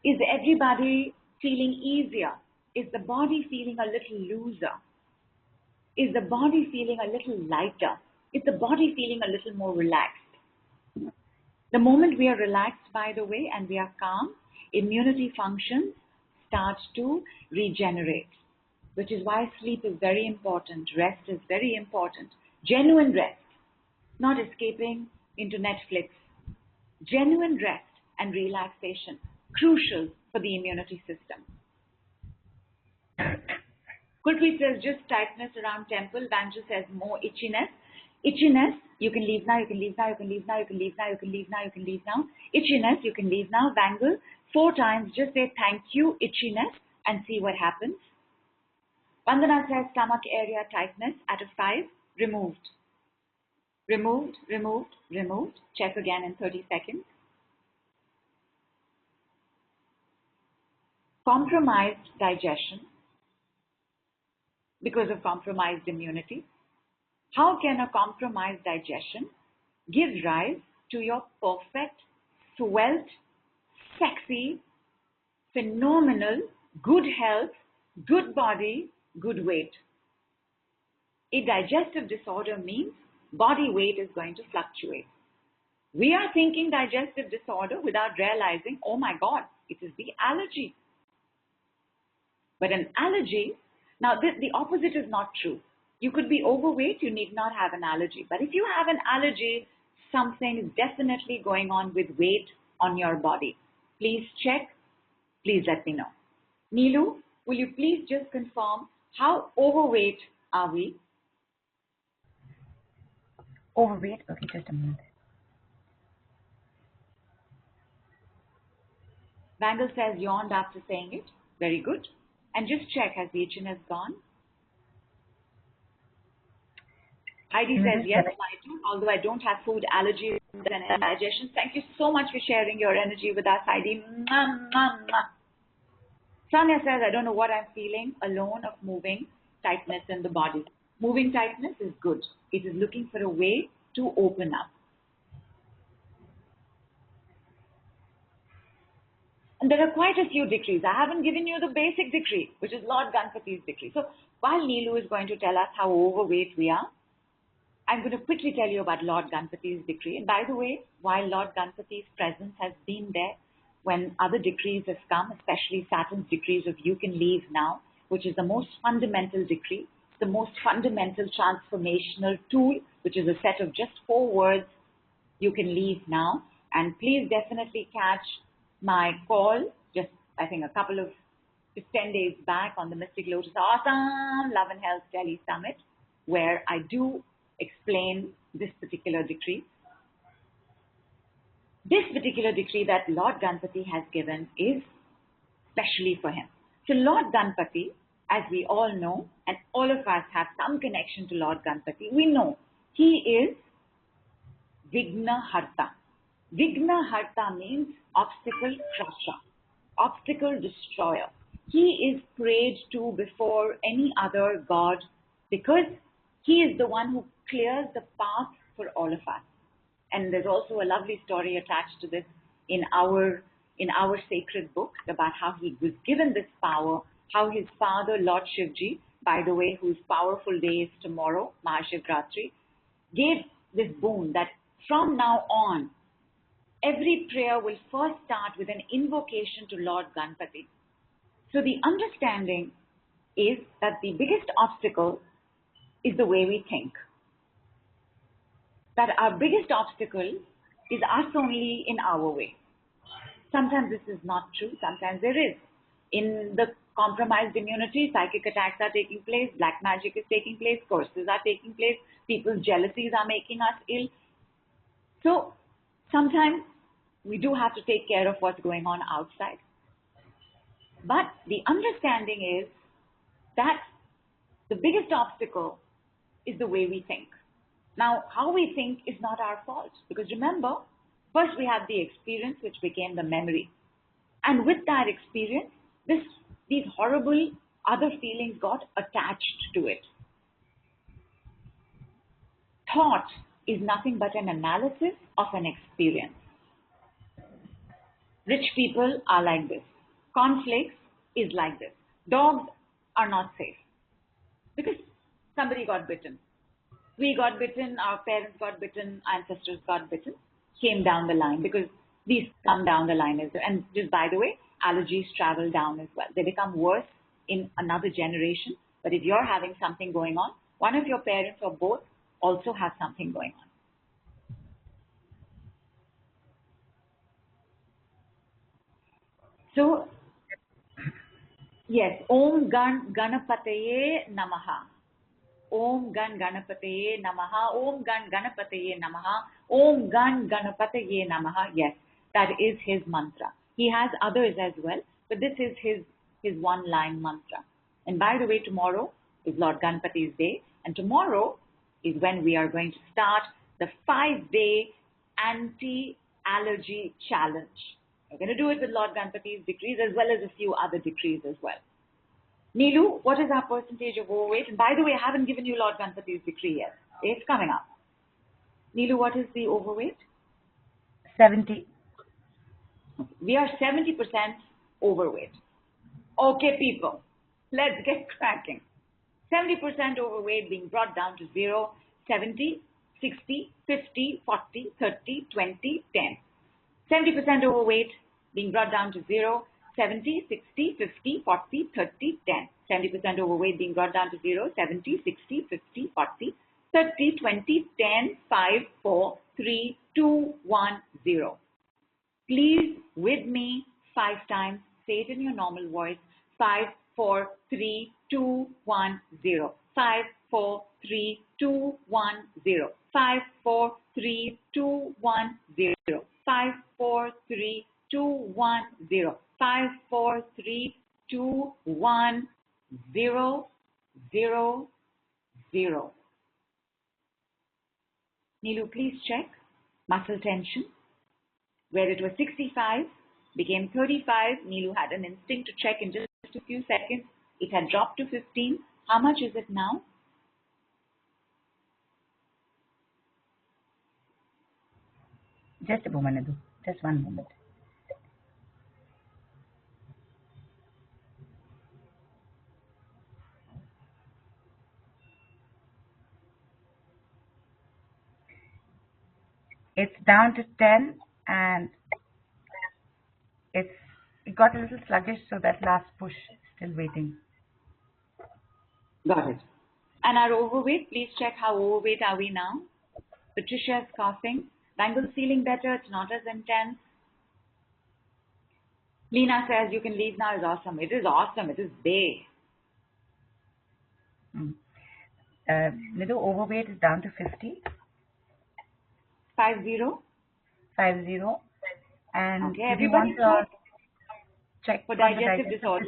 Is everybody feeling easier? Is the body feeling a little looser? Is the body feeling a little lighter? Is the body feeling a little more relaxed? The moment we are relaxed, by the way, and we are calm, immunity functions start to regenerate, which is why sleep is very important. Rest is very important. Genuine rest, not escaping into Netflix. Genuine rest and relaxation, crucial for the immunity system. Gurpreet says just tightness around temple. Vanju says more itchiness. Itchiness, you can leave now, you can leave now, you can leave now, you can leave now, you can leave now, you can leave now. Itchiness, you can leave now. Vangu, 4 times, just say thank you, itchiness, and see what happens. Vandana says stomach area tightness at a 5, removed. Removed, removed, removed. Check again in 30 seconds. Compromised digestion because of compromised immunity. How can a compromised digestion give rise to your perfect, svelte, sexy, phenomenal, good health, good body, good weight? A digestive disorder means body weight is going to fluctuate. We are thinking digestive disorder without realizing, oh my God, it is the allergy. But an allergy, now the opposite is not true. You could be overweight, you need not have an allergy. But if you have an allergy, something is definitely going on with weight on your body. Please check. Please let me know. Neelu, will you please just confirm how overweight are we? Overweight? Okay, just a minute. Vandal says yawned after saying it. Very good. And just check, has the itchiness gone? Heidi says, yes, I do, although I don't have food allergies and indigestion. Thank you so much for sharing your energy with us, Heidi. Mwah, mwah, mwah. Sonia says, I don't know what I'm feeling, alone of moving tightness in the body. Moving tightness is good. It is looking for a way to open up. And there are quite a few decrees. I haven't given you the basic decree, which is Lord Ganpati's decree. So while Neelu is going to tell us how overweight we are, I'm going to quickly tell you about Lord Ganpati's decree. And by the way, while Lord Ganpati's presence has been there when other decrees have come, especially Saturn's decrees of you can leave now, which is the most fundamental decree, the most fundamental transformational tool, which is a set of just 4 words, you can leave now. And please definitely catch my call, just I think just 10 days back on the Mystic Lotus Awesome Love and Health Delhi Summit, where I do explain this particular decree. This particular decree that Lord Ganpati has given is specially for him. So Lord Ganpati, as we all know, and all of us have some connection to Lord Ganpati, we know he is Vigna Harta. Vigna Harta means obstacle crusher, obstacle destroyer. He is prayed to before any other god because he is the one who clears the path for all of us. And there's also a lovely story attached to this in our sacred book about how he was given this power, how his father, Lord Shivji, by the way, whose powerful day is tomorrow, Mahashivratri, gave this boon that from now on, every prayer will first start with an invocation to Lord Ganpati. So the understanding is that the biggest obstacle is the way we think. That our biggest obstacle is us only in our way. Sometimes this is not true, sometimes there is. In the compromised immunity, psychic attacks are taking place, black magic is taking place, curses are taking place, people's jealousies are making us ill. So sometimes we do have to take care of what's going on outside. But the understanding is that the biggest obstacle is the way we think. Now, how we think is not our fault, because remember, first we had the experience which became the memory. And with that experience, these horrible other feelings got attached to it. Thought is nothing but an analysis of an experience. Rich people are like this. Cornflakes is like this. Dogs are not safe because somebody got bitten. We got bitten, our parents got bitten, ancestors got bitten, came down the line because these come down the line as well. And just by the way, allergies travel down as well. They become worse in another generation. But if you're having something going on, one of your parents or both also have something going on. So, yes, Om Ganapataye Namaha. Om Gan Ganapataye Namaha. Om Gan Ganapataye Namaha. Om Gan Ganapataye Namaha. Yes, that is his mantra. He has others as well, but this is his one-line mantra. And by the way, tomorrow is Lord Ganpati's day, and tomorrow is when we are going to start the 5-day anti-allergy challenge. We're going to do it with Lord Ganpati's decrees as well as a few other decrees as well. Neelu, what is our percentage of overweight? And by the way, I haven't given you Lord Ganpati's decree yet. It's coming up. Neelu, what is the overweight? 70. We are 70% overweight. Okay, people, let's get cracking. 70% overweight being brought down to 0, 70, 60, 50, 40, 30, 20, 10. 70% overweight being brought down to 0, 70, 60, 50, 40, 30, 10. 70% overweight being brought down to 0, 70, 60, 50, 40, 30, 20, 10, 5, 4, 3, 2, 1, 0. Please, with me, 5 times, say it in your normal voice. 5, 4, 3, 2, 1, 0. 5, 4, 3, 2, 1, 0. 5, 4, 3, 2, 1, 0. 5, 4, 3, 2, 1, 0. 5, 4, 3, 2, 1, 0, 0, 0. Neelu, please check. Muscle tension. Where it was 65, became 35. Neelu had an instinct to check in just a few seconds. It had dropped to 15. How much is it now? Just a moment, Nidhu. Just one moment. It's down to 10, and it got a little sluggish, so that last push is still waiting. Got it. And our overweight, please check how overweight are we now. Patricia is coughing. Bangle's feeling better. It's not as intense. Lena says you can leave now is awesome. It is awesome. It is bay. Nidhu, overweight is down to 50. 50? 50. And okay, do you want to check for the digestive disorders?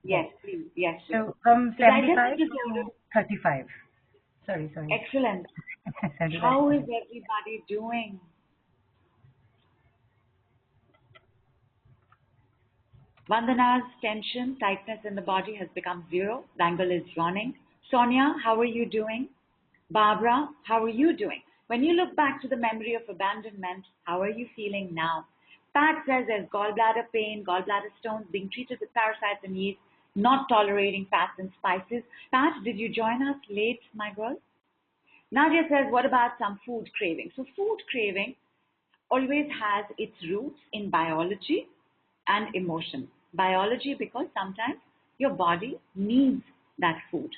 Yes, please. Yes. So from 75 to 35. Sorry. Excellent. How is everybody doing? Vandana's tension, tightness in the body has become 0. Bangle is running. Sonia, how are you doing? Barbara, how are you doing? When you look back to the memory of abandonment, how are you feeling now? Pat says there's gallbladder pain, gallbladder stones, being treated with parasites and yeast, not tolerating fats and spices. Pat, did you join us late, my girl? Nadia says, what about some food craving? So food craving always has its roots in biology and emotion. Biology, because sometimes your body needs that food.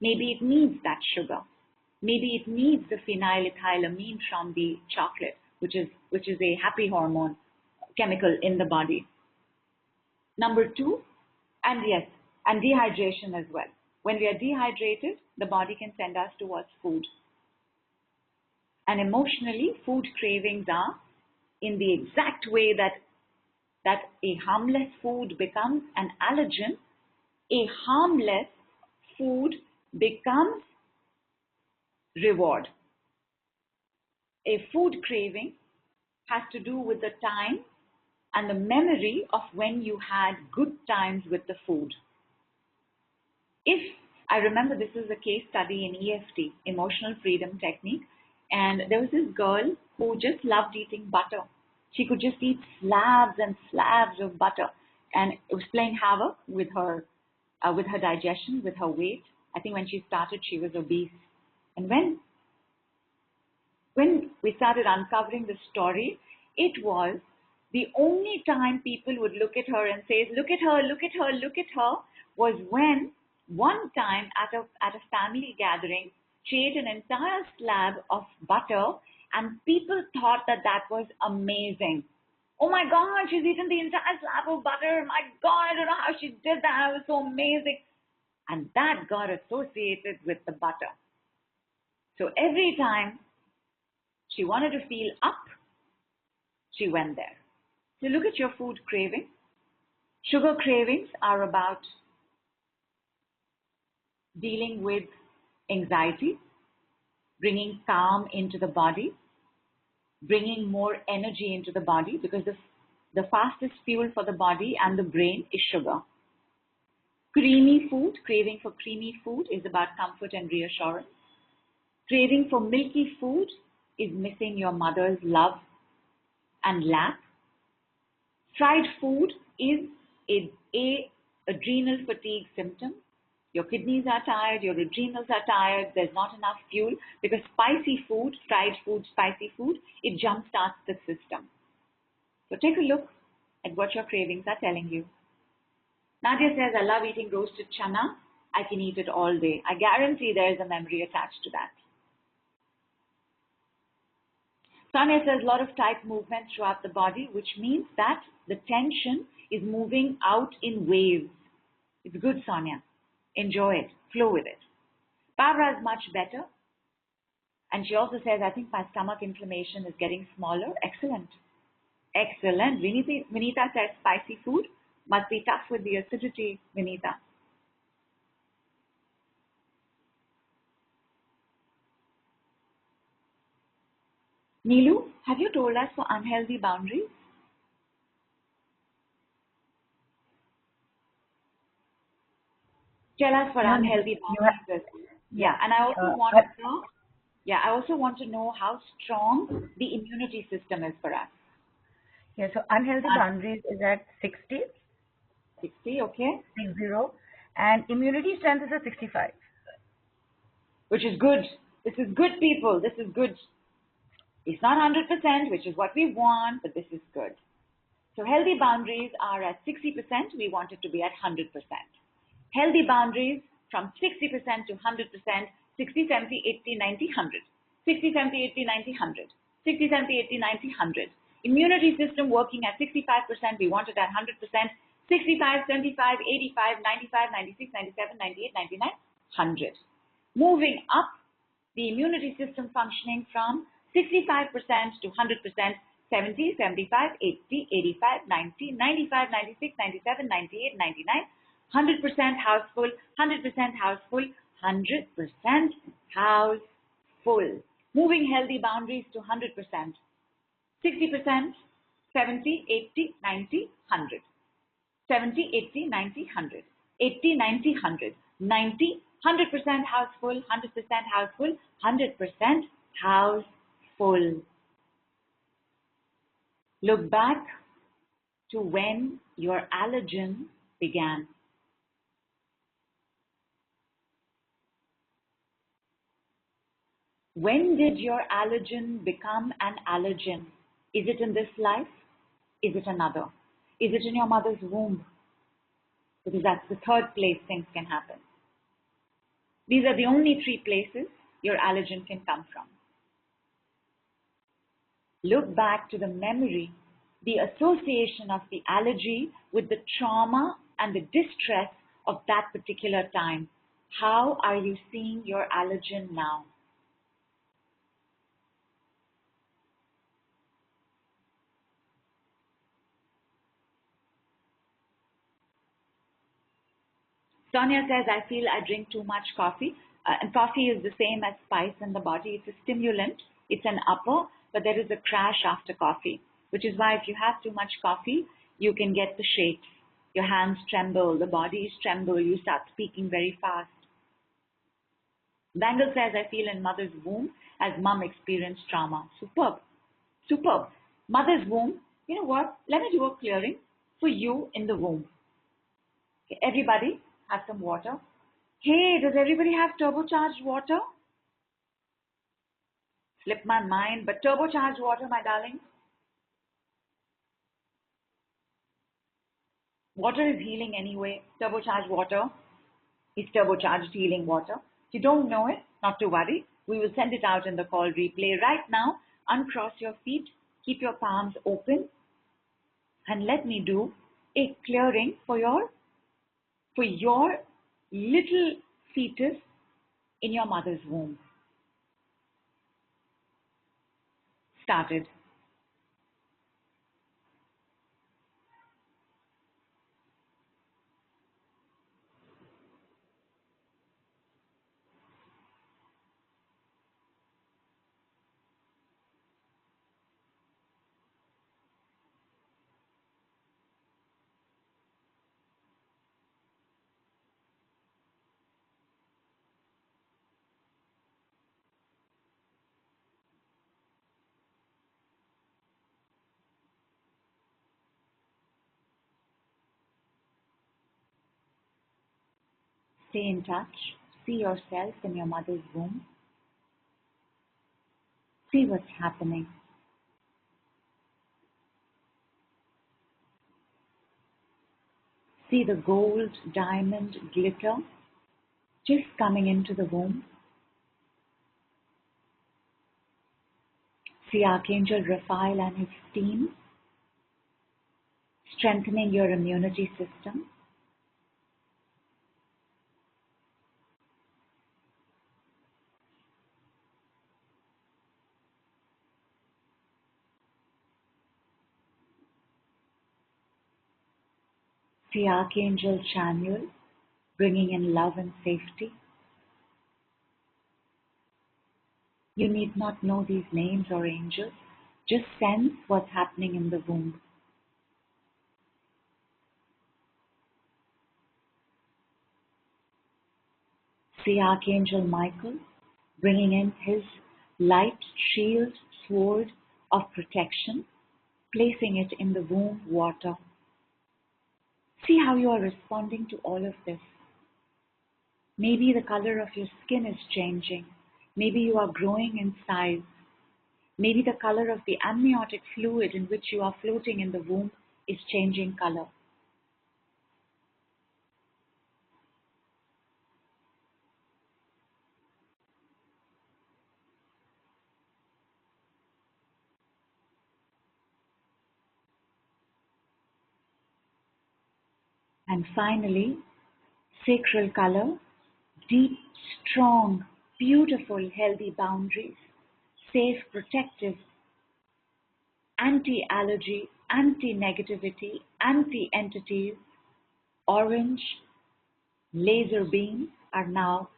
Maybe it needs that sugar. Maybe it needs the phenylethylamine from the chocolate, which is a happy hormone chemical in the body. Number 2, and dehydration as well. When we are dehydrated, the body can send us towards food. And emotionally, food cravings are in the exact way that a harmless food becomes an allergen, a harmless food becomes reward. A food craving has to do with the time and the memory of when you had good times with the food. If I remember, this is a case study in EFT, Emotional Freedom Technique, and there was this girl who just loved eating butter. She could just eat slabs and slabs of butter, and it was playing havoc with her digestion, with her weight. I think when she started, she was obese. And when we started uncovering the story, it was the only time people would look at her and say, look at her, look at her, look at her, was when one time at a family gathering, she ate an entire slab of butter, and people thought that was amazing. Oh my God, she's eaten the entire slab of butter. My God, I don't know how she did that. It was so amazing. And that got associated with the butter. So every time she wanted to feel up, she went there. So look at your food craving. Sugar cravings are about dealing with anxiety, bringing calm into the body, bringing more energy into the body, because the fastest fuel for the body and the brain is sugar. Creamy food, craving for creamy food is about comfort and reassurance. Craving for milky food is missing your mother's love and lap. Fried food is a adrenal fatigue symptom. Your kidneys are tired, your adrenals are tired, there's not enough fuel, because spicy food, fried food, spicy food, it jumpstarts the system. So take a look at what your cravings are telling you. Nadia says, I love eating roasted chana. I can eat it all day. I guarantee there is a memory attached to that. Sonia says, a lot of tight movements throughout the body, which means that the tension is moving out in waves. It's good, Sonia. Enjoy it. Flow with it. Barbara is much better. And she also says, I think my stomach inflammation is getting smaller. Excellent. Excellent. Vinita says spicy food must be tough with the acidity, Vinita. Neelu, have you told us for unhealthy boundaries? Tell us for unhealthy boundaries. Yeah, and I also want to know. Yeah, I also want to know how strong the immunity system is for us. Yeah, so unhealthy boundaries is at 60. 60, okay. 60. And immunity strength is at 65. Which is good. This is good, people. This is good. It's not 100%, which is what we want, but this is good. So healthy boundaries are at 60%. We want it to be at 100%. Healthy boundaries from 60% to 100%, 60, 70, 80, 90, 100. 60, 70, 80, 90, 100. 60, 70, 80, 90, 100. Immunity system working at 65%. We want it at 100%. 65, 75, 85, 95, 96, 97, 98, 99, 100. Moving up the immunity system functioning from 65% to 100%, 70, 75, 80, 85, 90, 95, 96, 97, 98, 99, 100% house full, 100% house full, 100% house full. Moving healthy boundaries to 100%, 60%, 70, 80, 90, 100. 70, 80, 90, 100. 80, 90, 100. 90, 100% house full, 100% house full, 100% house full. Look back to when your allergen began. When did your allergen become an allergen? Is it in this life? Is it another? Is it in your mother's womb? Because that's the third place things can happen. These are the only three places your allergen can come from. Look back to the memory, the association of the allergy with the trauma and the distress of that particular time. How are you seeing your allergen now? Sonia says, I feel I drink too much coffee. And coffee is the same as spice in the body. It's a stimulant. It's an upper, but there is a crash after coffee, which is why if you have too much coffee, you can get the shakes. Your hands tremble, the bodies tremble, you start speaking very fast. Bangle says, I feel in mother's womb as mom experienced trauma. Superb. Superb. Mother's womb, you know what? Let me do a clearing for you in the womb. Okay, everybody have some water. Hey, does everybody have turbocharged water? Slipped my mind, but turbocharged water, my darling. Water is healing anyway. Turbocharged water is turbocharged healing water. If you don't know it, not to worry. We will send it out in the call replay. Right now, uncross your feet, keep your palms open, and let me do a clearing for your little fetus in your mother's womb. Started. Stay in touch. See yourself in your mother's womb. See what's happening. See the gold, diamond, glitter just coming into the womb. See Archangel Raphael and his team strengthening your immunity system. See Archangel Chanuel bringing in love and safety. You need not know these names or angels. Just sense what's happening in the womb. See Archangel Michael bringing in his light shield, sword of protection, placing it in the womb water. See how you are responding to all of this. Maybe the color of your skin is changing. Maybe you are growing in size. Maybe the color of the amniotic fluid in which you are floating in the womb is changing color. And finally, sacral color, deep, strong, beautiful, healthy boundaries, safe, protective, anti-allergy, anti-negativity, anti-entities, orange, laser beams are now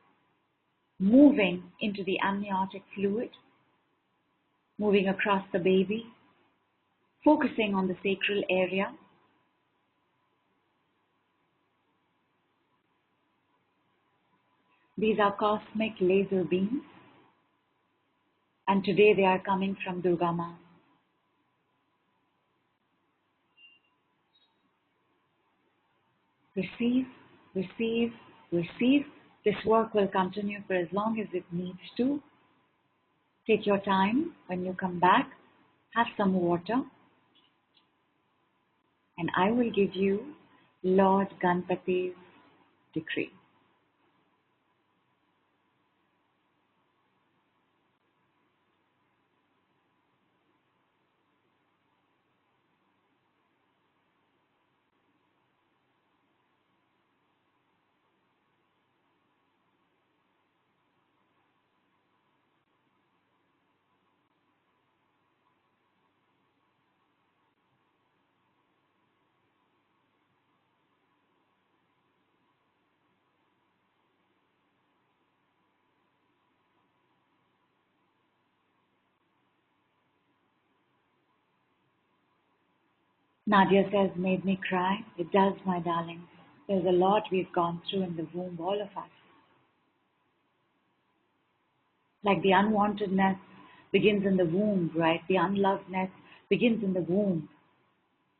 moving into the amniotic fluid, moving across the baby, focusing on the sacral area. These are cosmic laser beams, and today they are coming from Durga Ma. Receive, receive, receive. This work will continue for as long as it needs to. Take your time. When you come back, have some water, and I will give you Lord Ganpati's decree. Nadia says, made me cry. It does, my darling. There's a lot we've gone through in the womb, all of us. Like the unwantedness begins in the womb, right? The unlovedness begins in the womb.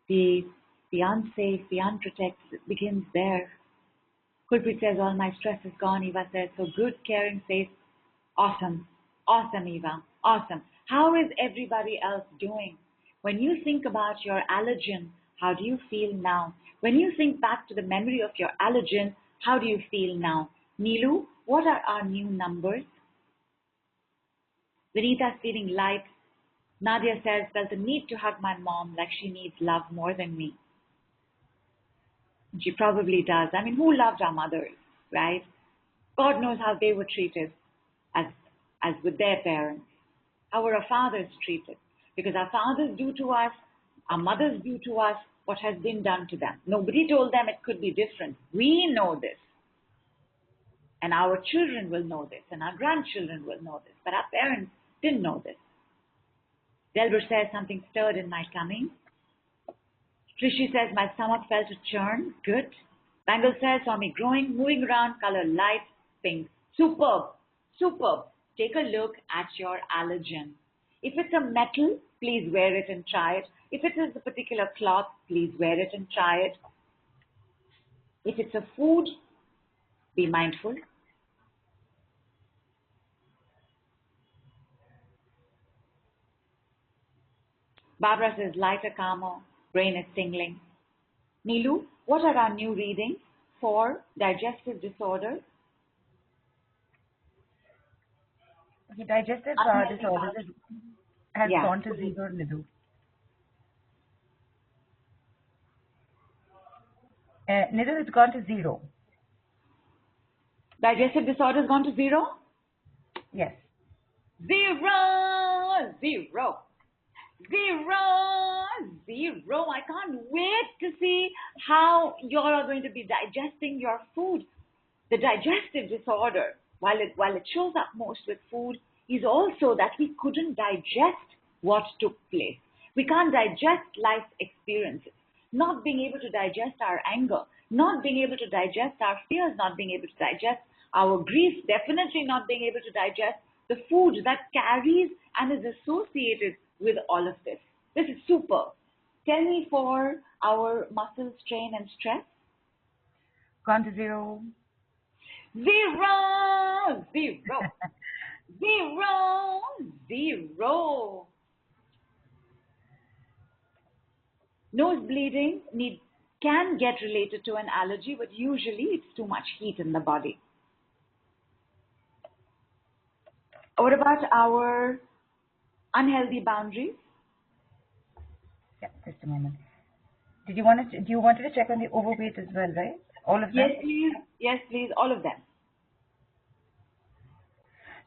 The unsafe, the unprotected begins there. Kulpreet says, all my stress is gone. Eva says, so good, caring, safe. Awesome. Awesome, Eva. Awesome. How is everybody else doing? When you think about your allergen, how do you feel now? When you think back to the memory of your allergen, how do you feel now? Neelu, what are our new numbers? Vinita's feeling light. Nadia says, felt the need to hug my mom like she needs love more than me. She probably does. I mean, who loved our mothers, right? God knows how they were treated as with their parents. How were our fathers treated? Because our fathers do to us, our mothers do to us what has been done to them. Nobody told them it could be different. We know this. And our children will know this, and our grandchildren will know this. But our parents didn't know this. Delbert says something stirred in my tummy. Trishi says my stomach felt a churn. Good. Bangle says saw me growing, moving around, color light, pink. Superb. Superb. Take a look at your allergen. If it's a metal, please wear it and try it. If it is a particular cloth, please wear it and try it. If it's a food, be mindful. Barbara says lighter, calmer, brain is tingling. Neelu, what are our new readings for digestive disorders? The digestive disorders has gone to 0, Nidhu. Nidhu, it's gone to 0. Digestive disorder has gone to 0? Yes. 0, 0, 0, zero. I can't wait to see how you are going to be digesting your food. The digestive disorder, while it shows up most with food, is also that we couldn't digest what took place. We can't digest life's experiences. Not being able to digest our anger, not being able to digest our fears, not being able to digest our grief, definitely not being able to digest the food that carries and is associated with all of this. This is super. Tell me for our muscle strain and stress. Gone to zero. Zero, zero, zero, zero. Nose bleeding can get related to an allergy, but usually it's too much heat in the body. What about our unhealthy boundaries? Yeah, just a moment. Do you wanted to check on the overweight as well, right? All of them? Yes, please. Yes, please. All of them.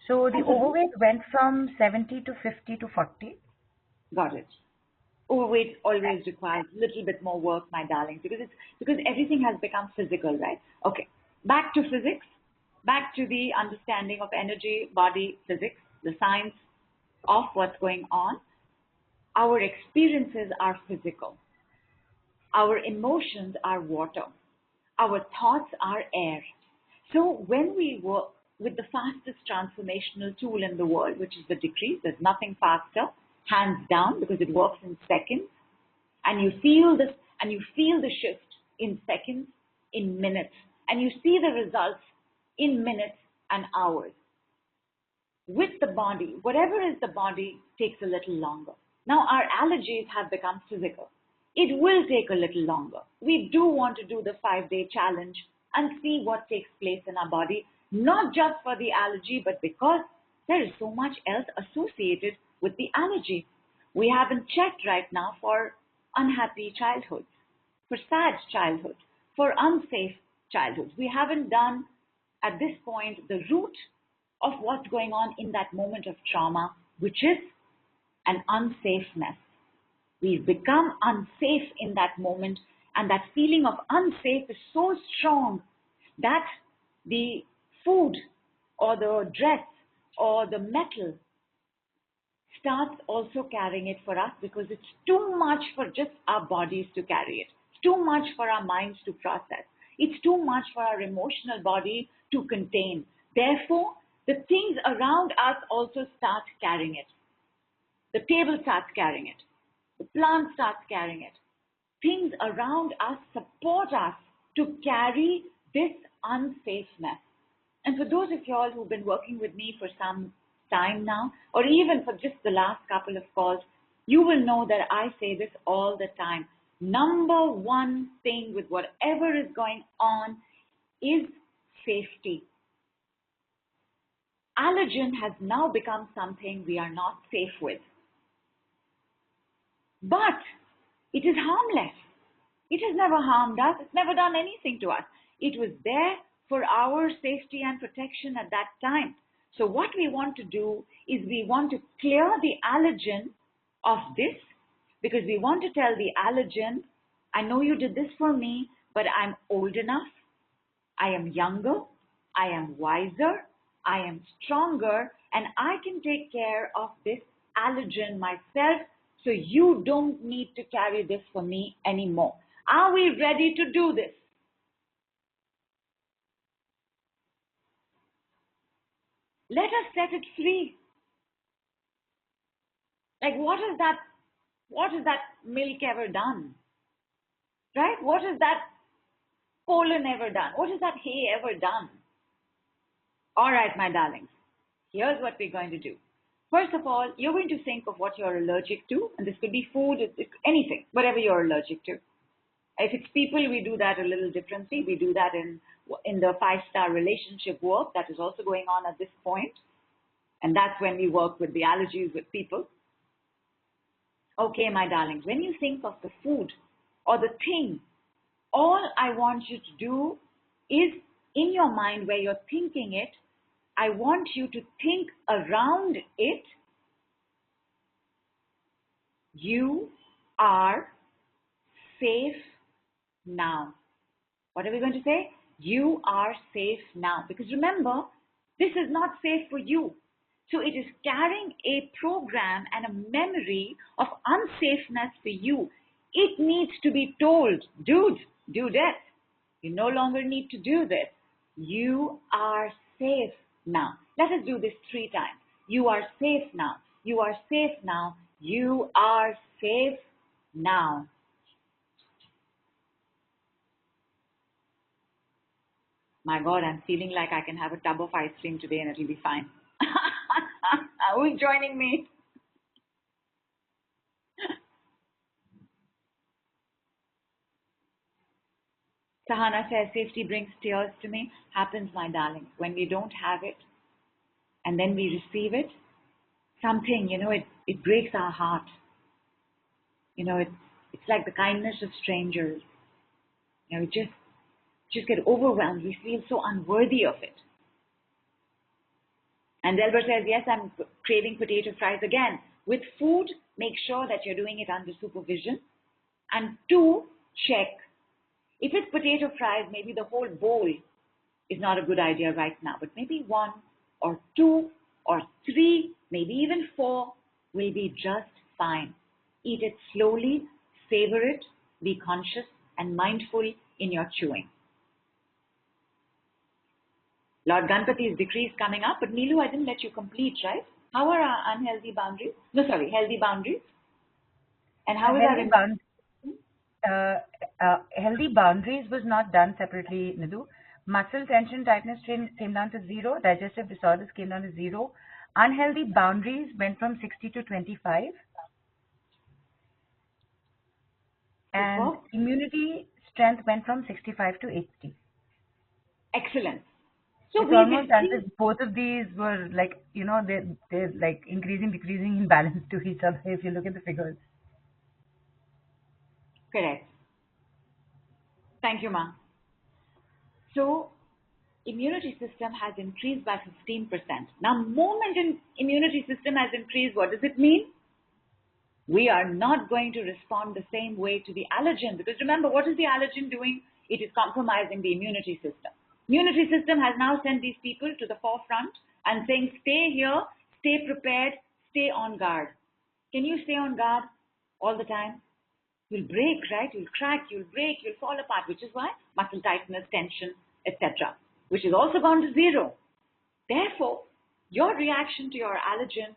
So the overweight went from 70 to 50 to 40. Got it. Overweight always requires a little bit more work, my darling, because everything has become physical, right? Okay. Back to physics. Back to the understanding of energy, body, physics, the science of what's going on. Our experiences are physical. Our emotions are water. Our thoughts are air. So when we work with the fastest transformational tool in the world, which is the decrease, there's nothing faster, hands down, because it works in seconds, and you feel this, and you feel the shift in seconds, in minutes, and you see the results in minutes and hours. With the body, whatever is the body takes a little longer. Now our allergies have become physical. It will take a little longer. We do want to do the 5-day challenge and see what takes place in our body, not just for the allergy, but because there is so much else associated with the allergy. We haven't checked right now for unhappy childhoods, for sad childhood, for unsafe childhoods. We haven't done at this point the root of what's going on in that moment of trauma, which is an unsafeness. We've become unsafe in that moment, and that feeling of unsafe is so strong that the food or the dress or the metal starts also carrying it for us, because it's too much for just our bodies to carry it. It's too much for our minds to process. It's too much for our emotional body to contain. Therefore, the things around us also start carrying it. The table starts carrying it. The plant starts carrying it. Things around us support us to carry this unsafeness. And for those of y'all who've been working with me for some time now, or even for just the last couple of calls, you will know that I say this all the time. Number one thing with whatever is going on is safety. Allergen has now become something we are not safe with. But it is harmless. It has never harmed us. It's never done anything to us. It was there for our safety and protection at that time. So what we want to do is we want to clear the allergen of this, because we want to tell the allergen, I know you did this for me, but I'm old enough, I am younger, I am wiser, I am stronger, and I can take care of this allergen myself, so you don't need to carry this for me anymore. Are we ready to do this? Let us set it free. Like, what has that milk ever done? Right? What has that pollen ever done? What has that hay ever done? All right, my darlings, here's what we're going to do. First of all, you're going to think of what you're allergic to, and this could be food, anything, whatever you're allergic to. If it's people, we do that a little differently. We do that in the 5-star relationship work that is also going on at this point. And that's when we work with the allergies with people. Okay, my darlings, when you think of the food or the thing, all I want you to do is, in your mind where you're thinking it, I want you to think around it. You are safe now. What are we going to say? You are safe now. Because remember, this is not safe for you. So it is carrying a program and a memory of unsafeness for you. It needs to be told, dude, dudette, you no longer need to do this. You are safe now. Let us do this 3 times. You are safe now. You are safe now. You are safe now. My God, I'm feeling like I can have a tub of ice cream today and it'll be fine. Who's joining me? Sahana says, safety brings tears to me. Happens, my darling. When we don't have it and then we receive it, something, it breaks our heart. It's like the kindness of strangers. We just get overwhelmed. We feel so unworthy of it. And Delbert says, yes, I'm craving potato fries again. With food, make sure that you're doing it under supervision. And 2, check. If it's potato fries, maybe the whole bowl is not a good idea right now. But maybe 1 or 2 or 3, maybe even 4 will be just fine. Eat it slowly, savor it, be conscious and mindful in your chewing. Lord Ganpati's decree is coming up, but Neelu, I didn't let you complete, right? How are our unhealthy boundaries? No, sorry, healthy boundaries. And how is healthy boundaries was not done separately, Nidhu. Muscle tension, tightness came down to 0. Digestive disorders came down to 0. Unhealthy boundaries went from 60 to 25. And immunity strength went from 65 to 80. Excellent. So it's almost as if both of these were like, they're like increasing, decreasing in balance to each other if you look at the figures. Correct. Thank you, Ma. So immunity system has increased by 15%. Now, moment in immunity system has increased, what does it mean? We are not going to respond the same way to the allergen, because remember, what is the allergen doing? It is compromising the immunity system. Immunity system has now sent these people to the forefront and saying, stay here, stay prepared, stay on guard. Can you stay on guard all the time? You'll break, right? You'll crack, you'll break, you'll fall apart, which is why muscle tightness, tension, etc., which has also gone to 0. Therefore, your reaction to your allergen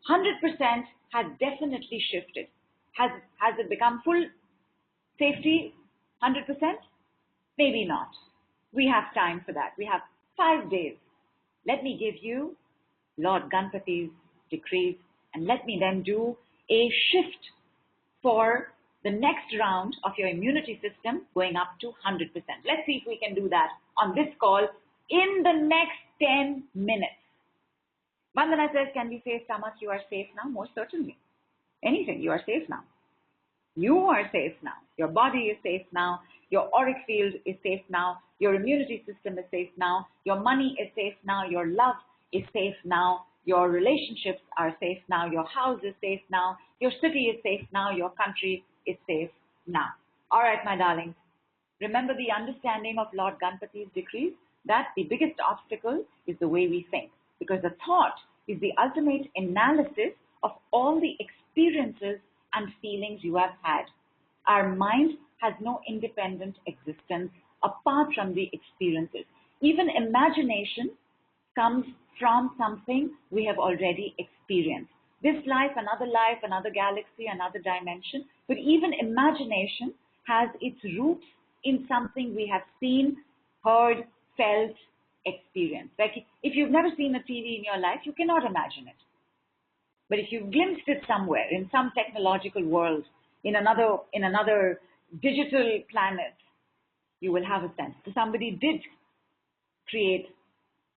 100% has definitely shifted. Has it become full safety 100%? Maybe not. We have time for that. We have 5 days. Let me give you Lord Ganpati's decrees and let me then do a shift for the next round of your immunity system going up to 100%. Let's see if we can do that on this call in the next 10 minutes. Vandana says, can we say stomach, you are safe now? Most certainly. Anything, you are safe now. You are safe now. Your body is safe now. Your auric field is safe now. Your immunity system is safe now. Your money is safe now. Your love is safe now. Your relationships are safe now. Your house is safe now. Your city is safe now. Your country is safe now. All right, my darlings. Remember the understanding of Lord Ganpati's decrees, that the biggest obstacle is the way we think. Because the thought is the ultimate analysis of all the experiences and feelings you have had. Our mind has no independent existence apart from the experiences. Even imagination comes from something we have already experienced. This life, another galaxy, another dimension. But even imagination has its roots in something we have seen, heard, felt, experienced. Like if you've never seen a TV in your life, you cannot imagine it. But if you've glimpsed it somewhere, in some technological world, in another digital planet, you will have a sense. So somebody did create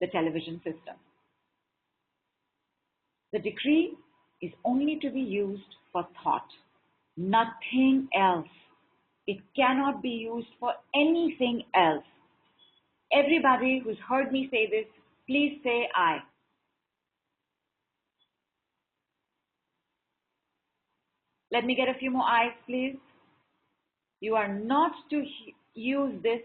the television system. The decree is only to be used for thought, nothing else. It cannot be used for anything else. Everybody who's heard me say this, please say I. Let me get a few more eyes, please. You are not to use this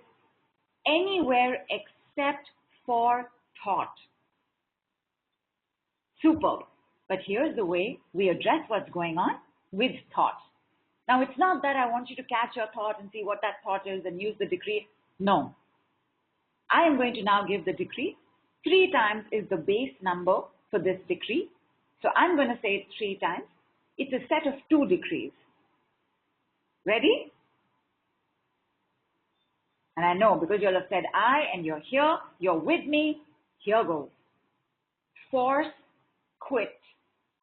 anywhere except for thought. Superb. But here's the way we address what's going on with thought. Now, it's not that I want you to catch your thought and see what that thought is and use the decree. No. I am going to now give the decree. 3 times is the base number for this decree. So I'm going to say it 3 times. It's a set of 2 decrees. Ready? And I know because you'll have said I and you're here, you're with me. Here goes. Force quit.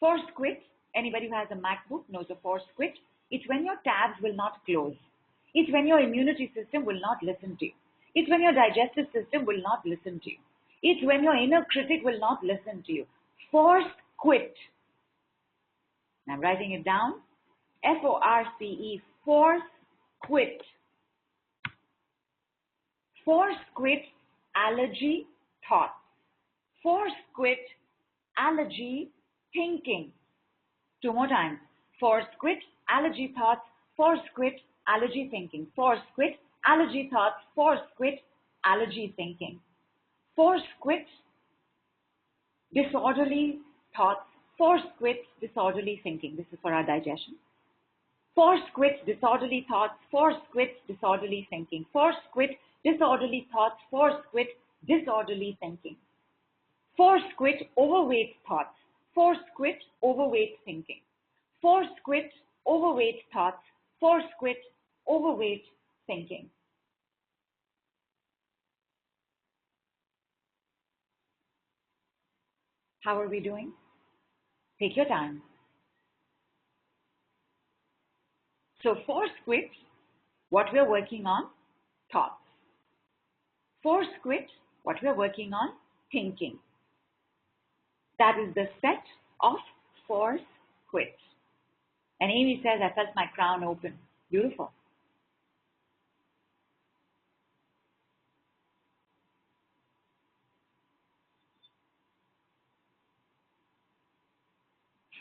Force quit. Anybody who has a MacBook knows a force quit. It's when your tabs will not close. It's when your immunity system will not listen to you. It's when your digestive system will not listen to you. It's when your inner critic will not listen to you. Force quit. I'm writing it down. F-O-R-C-E. Force quit. Force quit allergy thoughts. Force quit allergy thinking. 2 more times. Force quit allergy thoughts. Force quit allergy thinking. Force quit allergy thoughts. Force quit allergy thinking. Force quit disorderly thoughts. Force quit disorderly thinking. This is for our digestion. Force quit disorderly thoughts. Force quit disorderly thinking. Force quit disorderly thoughts. Force quit disorderly thinking. Force quit overweight thoughts. Force quit overweight thinking. Force quit overweight thoughts. Force quit overweight thinking. How are we doing? Take your time. So force quit, what we're working on, thoughts. Force quit, what we're working on, thinking. That is the set of force quit. And Amy says, I felt my crown open. Beautiful.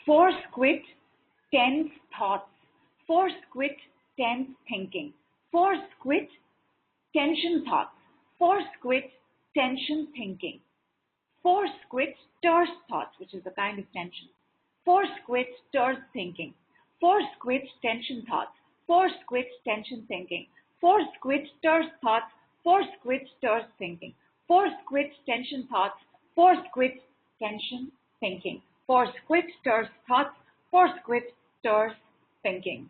Force quit, tense thoughts. Force quit, tense thinking. Force quit, tension thoughts. Force quit, tension thinking. Force quit, terse thoughts, which is a kind of tension. Force quit, terse thinking. Force quit, tension thoughts. Force quit, tension thinking. Force quit, terse thoughts. Force quit, terse thinking. Force quit, tension thoughts. Force quit, tension thinking. Force quit, terse thoughts. Force quit, terse thinking.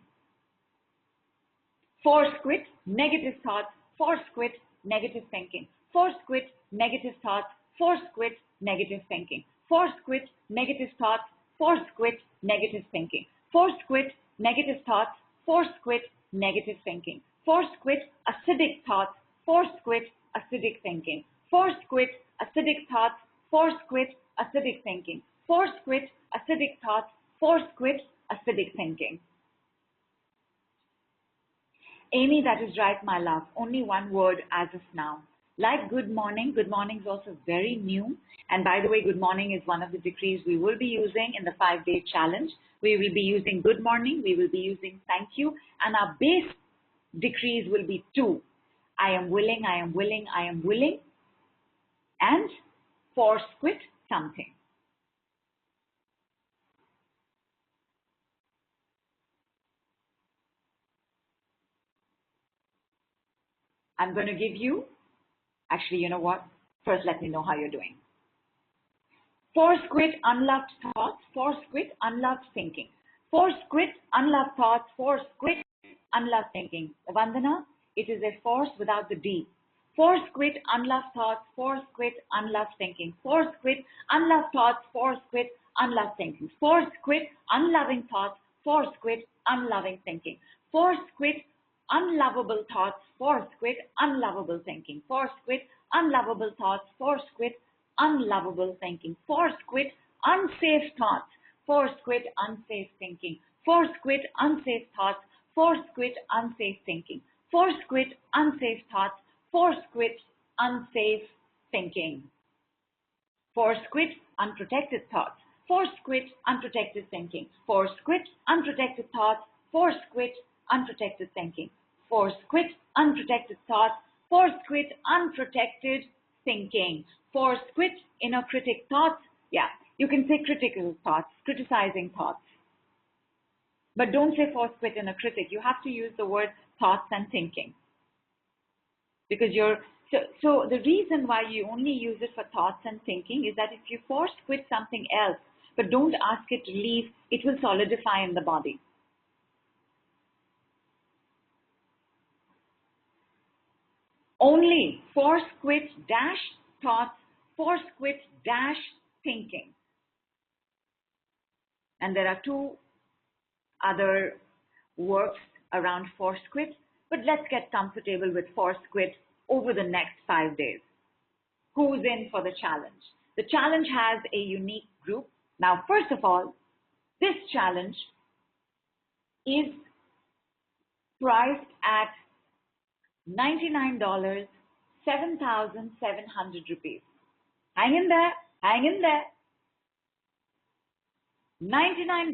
Force quit, negative thoughts. Force quit, negative thinking. Force quit, negative thoughts. Force quit, negative thinking. Force quit, negative thoughts. Force quit, negative thinking. Force quit, negative thoughts. Force quit, negative thinking. Force quit, acidic thoughts. Force quit, acidic thinking. Force quit, acidic thoughts. Force quit, acidic thinking. Force quit, acidic thoughts. Force quit, acidic thinking. Amy, that is right, my love. Only one word as of now. Like good morning is also very new. And by the way, good morning is one of the decrees we will be using in the 5-day challenge. We will be using good morning. We will be using thank you. And our base decrees will be 2. I am willing, I am willing, I am willing. And force quit something. I'm going to give you, actually, you know what? First, let me know how you're doing. Force quit unloved thoughts. Force quit unloved thinking. Force quit unloved thoughts. Force quit unloved thinking. Vandana, it is a force without the D. Force quit unloved thoughts. Force quit unloved thinking. Force quit unloved thoughts. Force quit unloved thinking. Force quit unloving thoughts. Force quit unloving thinking. Force quit unlovable thoughts. Force quit unlovable thinking. Force quit unlovable thoughts. Force quit unlovable thinking. Force quit unsafe thoughts. Force quit unsafe thinking. Force quit unsafe thoughts. Force quit unsafe thinking. Force quit unsafe thoughts. Force quit unsafe thinking. Force quit unprotected thoughts. Force quit unprotected thinking. Force quit unprotected thoughts. Force quit unprotected thinking. Force quit unprotected thoughts. Force quit unprotected thinking. Force quit inner critic thoughts. Yeah, you can say critical thoughts, criticizing thoughts. But don't say force quit inner critic. You have to use the word thoughts and thinking. Because so the reason why you only use it for thoughts and thinking is that if you force quit something else, but don't ask it to leave, it will solidify in the body. Only force quit dash thoughts, force quit dash thinking. And there are two other works around force quit, but let's get comfortable with force quit over the next 5 days. Who's in for the challenge? The challenge has a unique group. Now, first of all, this challenge is priced at $99, 7,700 rupees. Hang in there, hang in there. $99,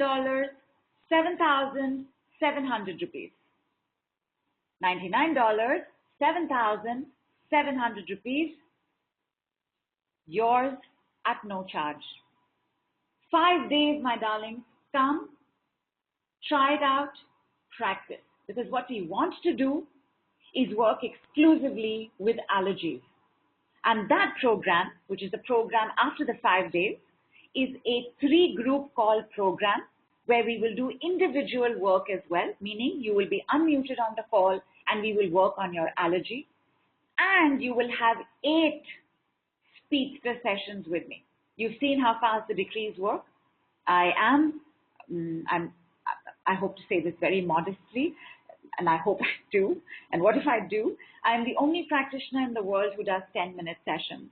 7,700 rupees. $99, 7,700 rupees. Yours at no charge. 5 days, my darlings. Come, try it out, practice. Because what we want to do is work exclusively with allergies. And that program, which is the program after the 5 days, is a 3-group call program where we will do individual work as well, meaning you will be unmuted on the call and we will work on your allergy. And you will have 8 speedster sessions with me. You've seen how fast the decrees work. I hope to say this very modestly, and I hope I do. And what if I do? I'm the only practitioner in the world who does 10-minute sessions.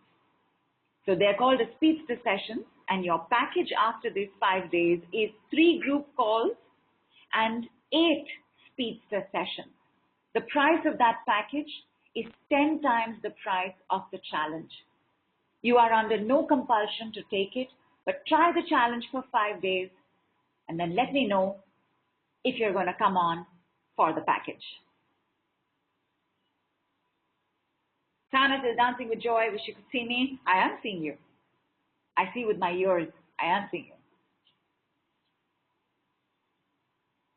So they're called a speedster sessions, and your package after these 5 days is 3 group calls and 8 speedster sessions. The price of that package is 10 times the price of the challenge. You are under no compulsion to take it, but try the challenge for 5 days and then let me know if you're going to come on for the package. Tana says, dancing with joy. Wish you could see me. I am seeing you. I see with my ears. I am seeing you.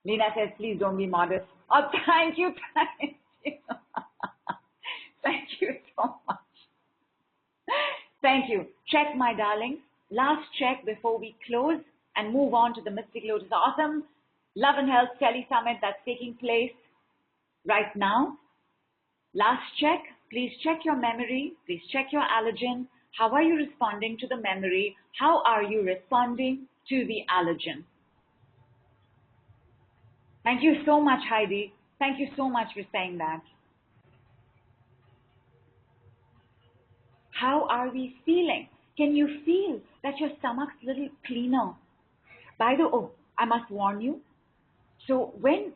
Lena says, please don't be modest. Oh, thank you. Thank you. Thank you so much. Thank you. Check, my darlings. Last check before we close and move on to the Mystic Lotus Awesome Love and Health Tele Summit that's taking place right now. Last check. Please check your memory. Please check your allergen. How are you responding to the memory? How are you responding to the allergen? Thank you so much, Heidi. Thank you so much for saying that. How are we feeling? Can you feel that your stomach's a little cleaner? By the way, I must warn you. So when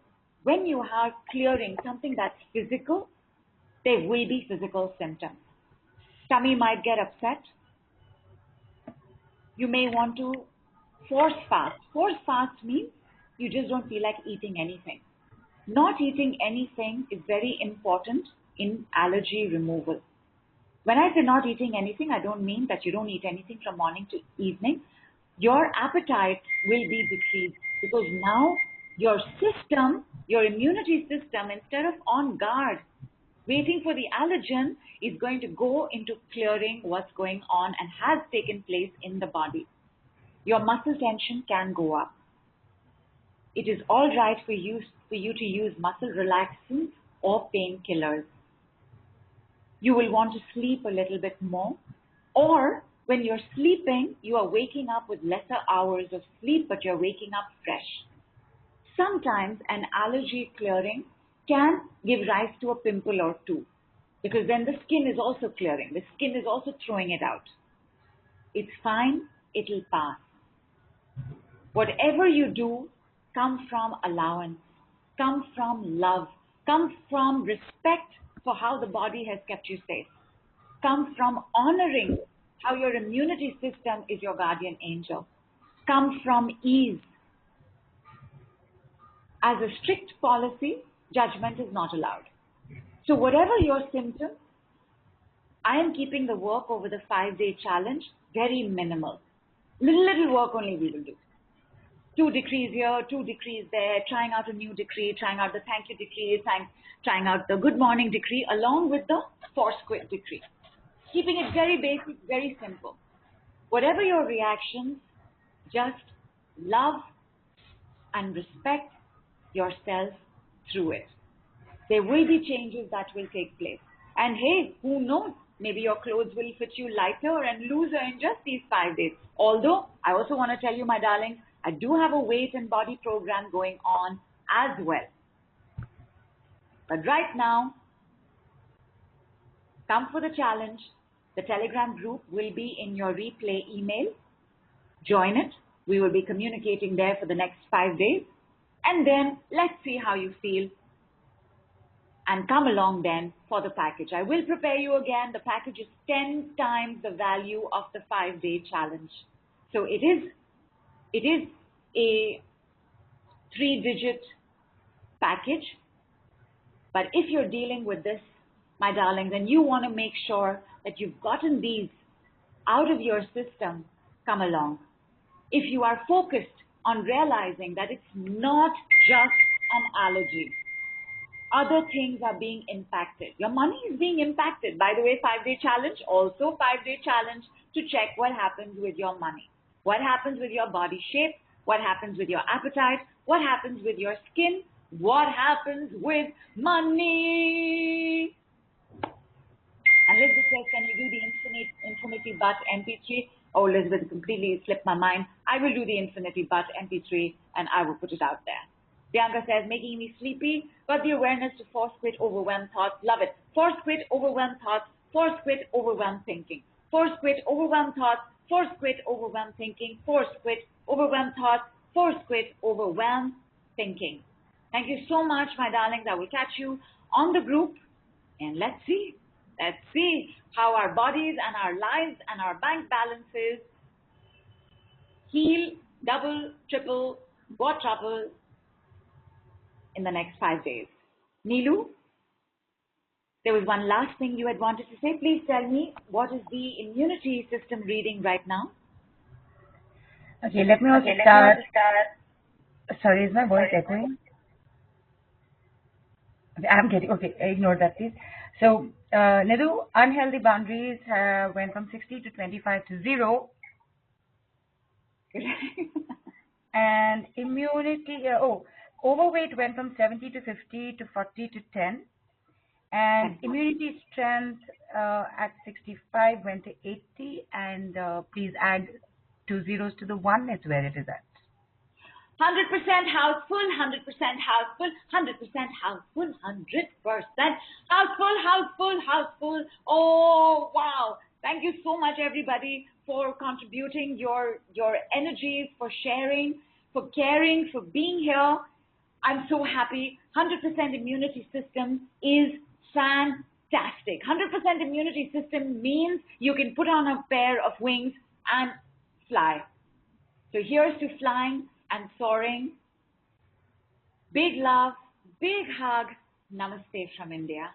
you are clearing something that's physical, there will be physical symptoms. Tummy might get upset. You may want to force fast. Force fast means you just don't feel like eating anything. Not eating anything is very important in allergy removal. When I say not eating anything, I don't mean that you don't eat anything from morning to evening. Your appetite will be decreased because now your system, your immunity system, instead of on guard, waiting for the allergen, is going to go into clearing what's going on and has taken place in the body. Your muscle tension can go up. It is all right for you to use muscle relaxants or painkillers. You will want to sleep a little bit more, or when you're sleeping, you are waking up with lesser hours of sleep, but you're waking up fresh. Sometimes an allergy clearing can give rise to a pimple or two, because then the skin is also clearing. The skin is also throwing it out. It's fine. It'll pass. Whatever you do, come from allowance, come from love, come from respect for how the body has kept you safe. Come from honoring how your immunity system is your guardian angel. come from ease. As a strict policy, judgment is not allowed. So whatever your symptoms, I am keeping the work over the 5-day challenge very minimal. Little work only we will do. 2 decrees here, 2 decrees there, trying out a new decree, trying out the thank you decree, trying out the good morning decree, along with the force quit decree. Keeping it very basic, very simple. Whatever your reactions, just love and respect yourself through it. There will be changes that will take place. And hey, who knows? Maybe your clothes will fit you lighter and looser in just these 5 days. Although, I also want to tell you, my darlings, I do have a weight and body program going on as well. But right now, come for the challenge. The Telegram group will be in your replay email. Join it. We will be communicating there for the next 5 days. And then let's see how you feel. And come along then for the package. I will prepare you again. The package is 10 times the value of the 5-day challenge. So it is a 3-digit package. But if you're dealing with this, my darlings, and you want to make sure that you've gotten these out of your system, come along. If you are focused on realizing that it's not just an allergy, other things are being impacted. Your money is being impacted. By the way, 5-day challenge, also 5-day challenge to check what happens with your money. What happens with your body shape? What happens with your appetite? What happens with your skin? What happens with money? And Elizabeth says, can you do the Infinity Butt MP3? Oh, Elizabeth, completely slipped my mind. I will do the Infinity Butt MP3 and I will put it out there. Bianca says, making me sleepy, but the awareness to force quit, overwhelmed thoughts. Love it. Force quit, overwhelmed thoughts. Force quit, overwhelmed thinking. Force quit, overwhelmed thoughts. Force quit, overwhelmed thinking. Force quit, overwhelmed thoughts. Force quit, overwhelmed thinking. Thank you so much, my darlings. I will catch you on the group. And let's see how our bodies and our lives and our bank balances heal, double, triple, quadruple in the next 5 days. Neelu, there was one last thing you had wanted to say. Please tell me, what is the immunity system reading right now? Okay, let me also start. Sorry, is my voice echoing? Okay, I'm getting, okay, ignore that please. So, Nidhu, unhealthy boundaries went from 60 to 25 to 0. And immunity, overweight went from 70 to 50 to 40 to 10. And immunity strength at 65 went to 80. And please add 2 zeros to the 1 is where it is at. 100% houseful, 100% houseful, 100% houseful, 100% houseful. Oh, wow. Thank you so much, everybody, for contributing your energies, for sharing, for caring, for being here. I'm so happy. 100% immunity system is fantastic. 100% immunity system means you can put on a pair of wings and fly. So here's to flying and soaring. Big love, big hug. Namaste from India.